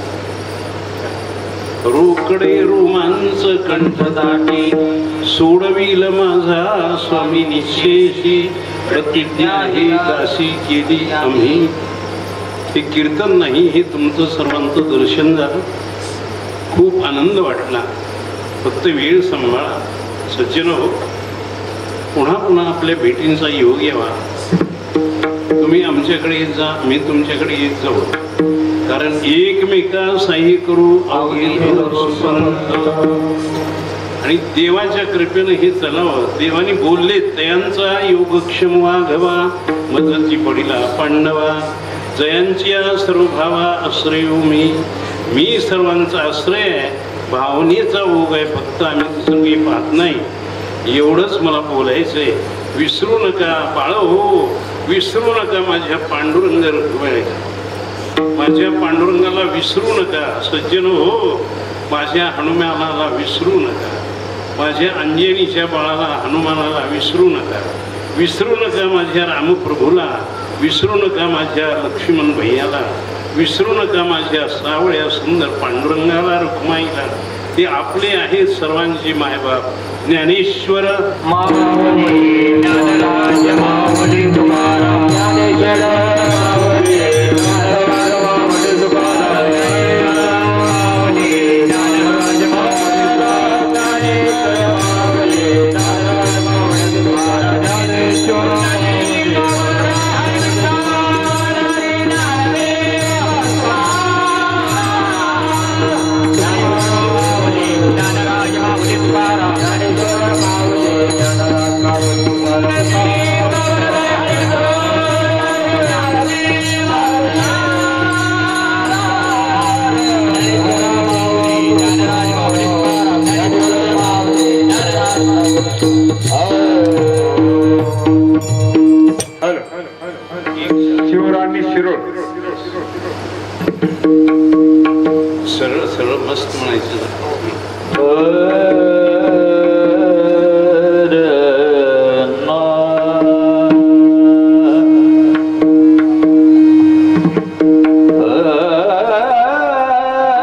रोकडे रोमांच कंठ दाटे, सोडविल माझा स्वामी निश्चयशी, प्रतिज्ञा हे दासी केली आम्ही. हे कीर्तन नाही, हे तुमचं सर्वांचं दर्शन झालं. खूप आनंद वाटला. फक्त वेळ सांभाळा सज्जन हो. पुन्हा पुन्हा आपल्या भेटींचा योग यावा. तुम्ही आमच्याकडे येत जा, मी तुमच्याकडे येत जाऊ. कारण एकमेका साह्य करू आणि देवाच्या कृपेनं हे चलावं. देवाने बोलले तयांचा योगक्षम वाघवा, मदती पडिला पांडवा, जयांच्या सर्व भावा आश्रयो मी सर्वांचा आश्रय आहे. भावनेचा ओघ आहे, फक्त आम्ही दुसरं काही पाहत नाही. एवढंच मला बोलायचंय. विसरू नका बाळो हो, विसरू नका माझ्या पांडुरंग रुक्मिणीला, माझ्या पांडुरंगाला विसरू नका. सज्जन हो, माझ्या हनुमानाला विसरू नका, माझ्या अंजनीच्या बाळाला हनुमानाला विसरू नका. विसरू नका माझ्या रामप्रभूला, विसरू नका माझ्या लक्ष्मण भैयाला, विसरू नका माझ्या सावळ्या सुंदर पांडुरंगाला रुक्माईला. ते आपले आहेत सर्वांचे मायबाप ज्ञानेश्वर मागावं